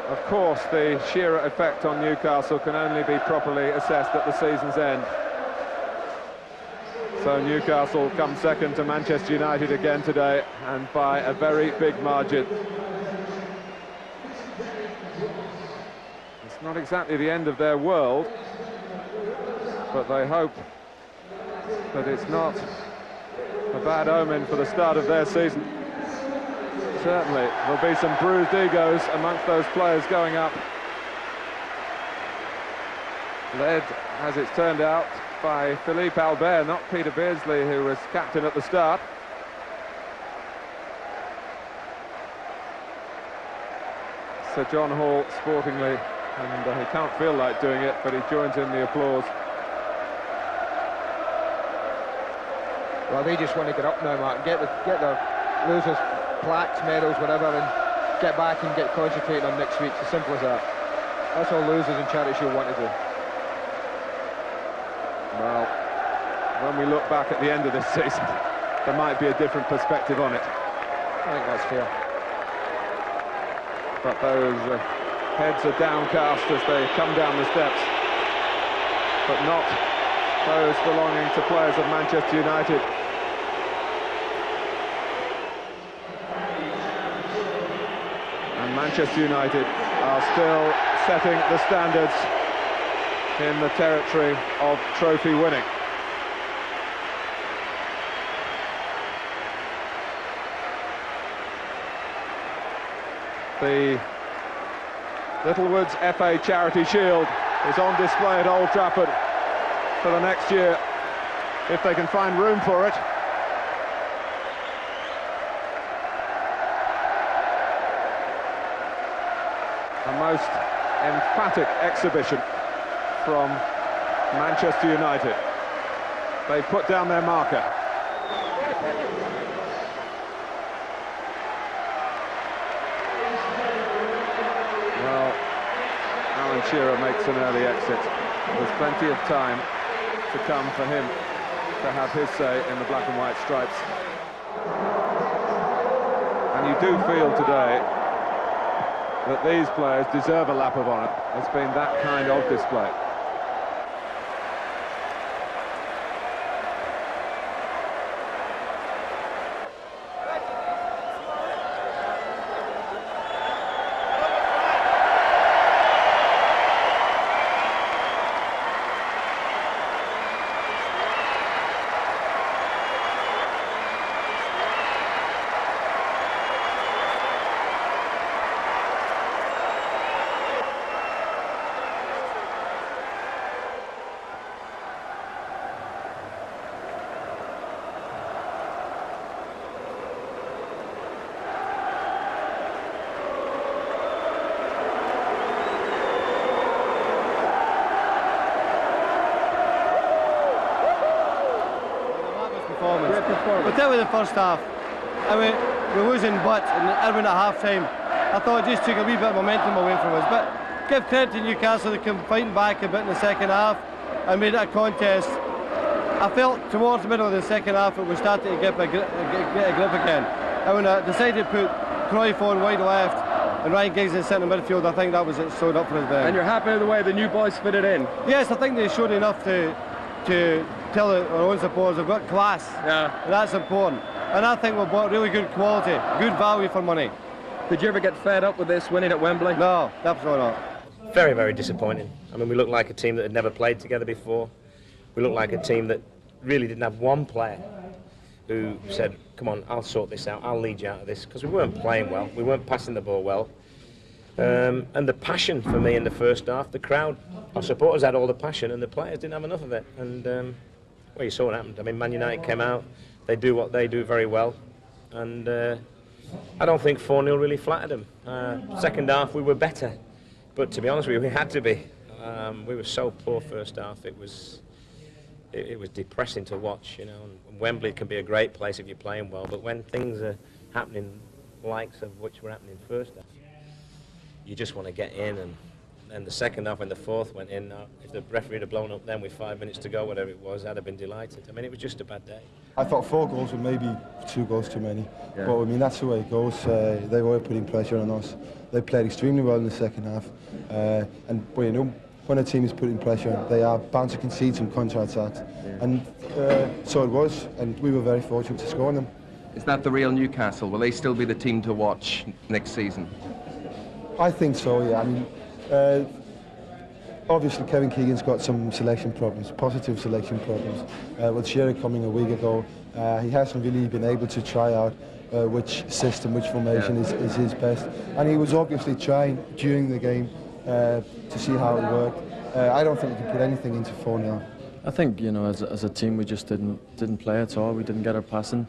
S8: Of course, the Shearer effect on Newcastle can only be properly assessed at the season's end. So Newcastle come second to Manchester United again today, and by a very big margin. It's not exactly the end of their world, but they hope that it's not a bad omen for the start of their season. Certainly, there'll be some bruised egos amongst those players going up. Led, as it's turned out, by Philippe Albert, not Peter Beardsley, who was captain at the start. Sir John Hall, sportingly, and he can't feel like doing it, but he joins in the applause.
S9: Well, they just want to get up now, Mark, and get their losers plaques, medals, whatever, and get back and get concentrated on next week. It's as simple as that. That's all losers and Charity Shield want to do.
S8: Well, when we look back at the end of this season, there might be a different perspective on it.
S9: I think that's fair.
S8: But those heads are downcast as they come down the steps, but not those belonging to players of Manchester United. And Manchester United are still setting the standards in the territory of trophy winning. The Littlewoods FA Charity Shield is on display at Old Trafford for the next year, if they can find room for it. A most emphatic exhibition from Manchester United. They put down their marker. Well, Alan Alan Shearer makes an early exit. There's plenty of time to come for him to have his say in the black and white stripes. And you do feel today that these players deserve a lap of honour. It's been that kind of display.
S5: But that was the first half. I mean, we're losing but and everyone at half-time. I thought it just took a wee bit of momentum away from us. But give credit to Newcastle, they come fighting back a bit in the second half and made it a contest. I felt towards the middle of the second half it was starting to get a grip again. And when I decided to put Cruyff on wide left and Ryan Giggs in centre midfield, I think that was it sewed up for us then.
S8: And you're happy with the way the new boys fitted in?
S5: Yes, I think they showed enough to tell our own supporters they've got class. Yeah. And that's important. And I think we've bought really good quality, good value for money.
S8: Did you ever get fed up with this winning at Wembley?
S5: No, absolutely not.
S11: Very, very disappointing. I mean, we looked like a team that had never played together before. We looked like a team that really didn't have one player who said, come on, I'll sort this out, I'll lead you out of this, because we weren't playing well, we weren't passing the ball well. And the passion for me in the first half, the crowd, our supporters had all the passion and the players didn't have enough of it. And well, you saw what happened. I mean, Man United came out, they do what they do very well. And I don't think 4-0 really flattered them. Second half, we were better. But to be honest with you, we had to be. We were so poor first half, it was depressing to watch, you know. And Wembley can be a great place if you're playing well, but when things are happening, likes of which were happening first half, you just want to get in, and the second half when the fourth went in, if the referee had blown up then with 5 minutes to go, whatever it was, I'd have been delighted. I mean, it was just a bad day.
S12: I thought 4 goals were maybe 2 goals too many, but I mean, that's the way it goes. They were putting pressure on us. They played extremely well in the second half, and well, you know, when a team is putting pressure on, they are bound to concede some counter-attacks, and so it was, and we were very fortunate to score on them.
S1: Is that the real Newcastle? Will they still be the team to watch next season?
S12: I think so, yeah. I mean, obviously Kevin Keegan's got some selection problems, positive selection problems. With Shearer coming a week ago, he hasn't really been able to try out which system, which formation is his best. And he was obviously trying during the game to see how it worked. I don't think we can put anything into 4-0.
S13: I think, you know, as a team we just didn't play at all. We didn't get our passing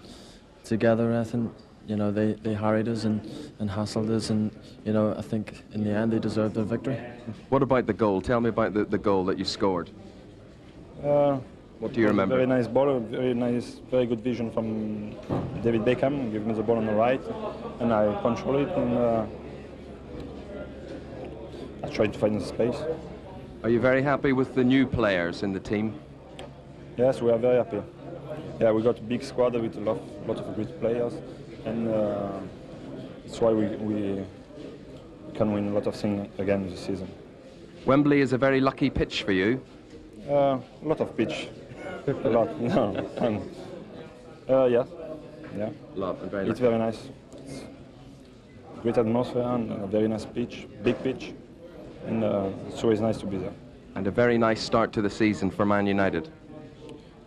S13: together. I think, you know, they harried us and hassled us, and, you know, I think in the end they deserved their victory.
S1: What about the goal? Tell me about the goal that you scored. What do you remember?
S14: Very nice ball, very good vision from David Beckham. Give me the ball on the right, and I control it, and I tried to find the space.
S1: Are you very happy with the new players in the team?
S14: Yes, we are very happy. Yeah, we got a big squad with a lot of great players, and that's why we can win a lot of things again this season.
S1: Wembley is a very lucky pitch for you.
S14: A lot of pitch. A lot, no. Yeah. It's very nice. It's great atmosphere and a very nice pitch, big pitch, and it's always nice to be there.
S1: And a very nice start to the season for Man United.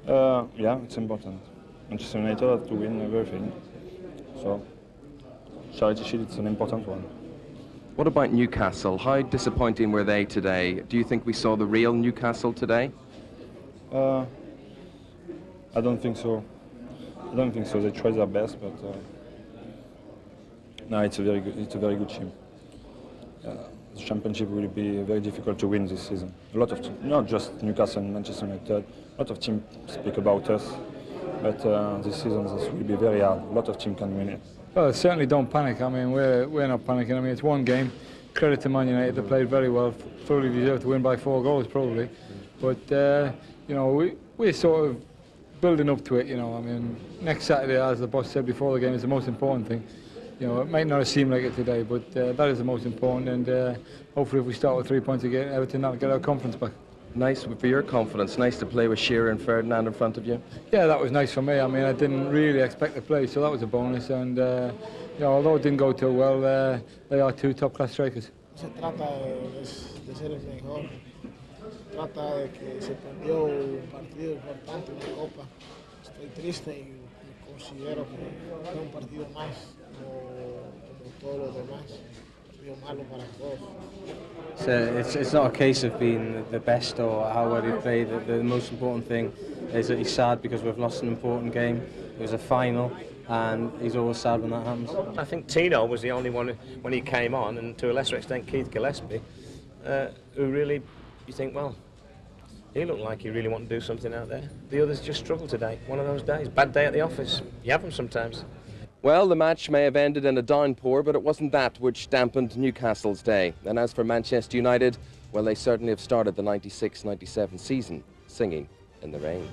S14: Yeah, it's important. Manchester United have to win everything, so charity shield, it's an important one.
S1: What about Newcastle? How disappointing were they today? Do you think we saw the real Newcastle today?
S14: I don't think so. I don't think so. They tried their best, but no, it's a very good team. The championship will be very difficult to win this season. A lot of not just Newcastle and Manchester United. A lot of teams speak about us, but this season this will be very hard. A lot of teams can win it.
S15: Well, certainly don't panic. I mean, we're not panicking. I mean, it's one game. credit to Man United. They played very well, fully deserved to win by 4 goals probably. But you know, we're sort of building up to it. You know, I mean, next Saturday, as the boss said before the game, is the most important thing. You know, it might not seem like it today, but that is the most important. And hopefully, if we start with 3 points again, Everton, that'll get our confidence back.
S1: Nice for your confidence. Nice to play with Shearer and Ferdinand in front of you.
S15: Yeah, that was nice for me. I mean, I didn't really expect to play, so that was a bonus. And you know, although it didn't go too well, they are 2 top-class strikers.
S16: Se trata de ser el mejor. Trata de que se perdió un partido importante, una copa. Estoy triste y considero que es un partido más, como todos los demás. Un partido malo para todos.
S17: So it's not a case of being the best or how well you played. The most important thing is that he's sad because we've lost an important game. It was a final, and he's always sad when that happens.
S11: I think Tino was the only one when he came on, and to a lesser extent Keith Gillespie, who really, you think, well, he looked like he really wanted to do something out there. The others just struggled today. One of those days. Bad day at the office. You have them sometimes.
S1: Well, the match may have ended in a downpour, but it wasn't that which dampened Newcastle's day. And as for Manchester United, well, they certainly have started the 96-97 season singing in the rain.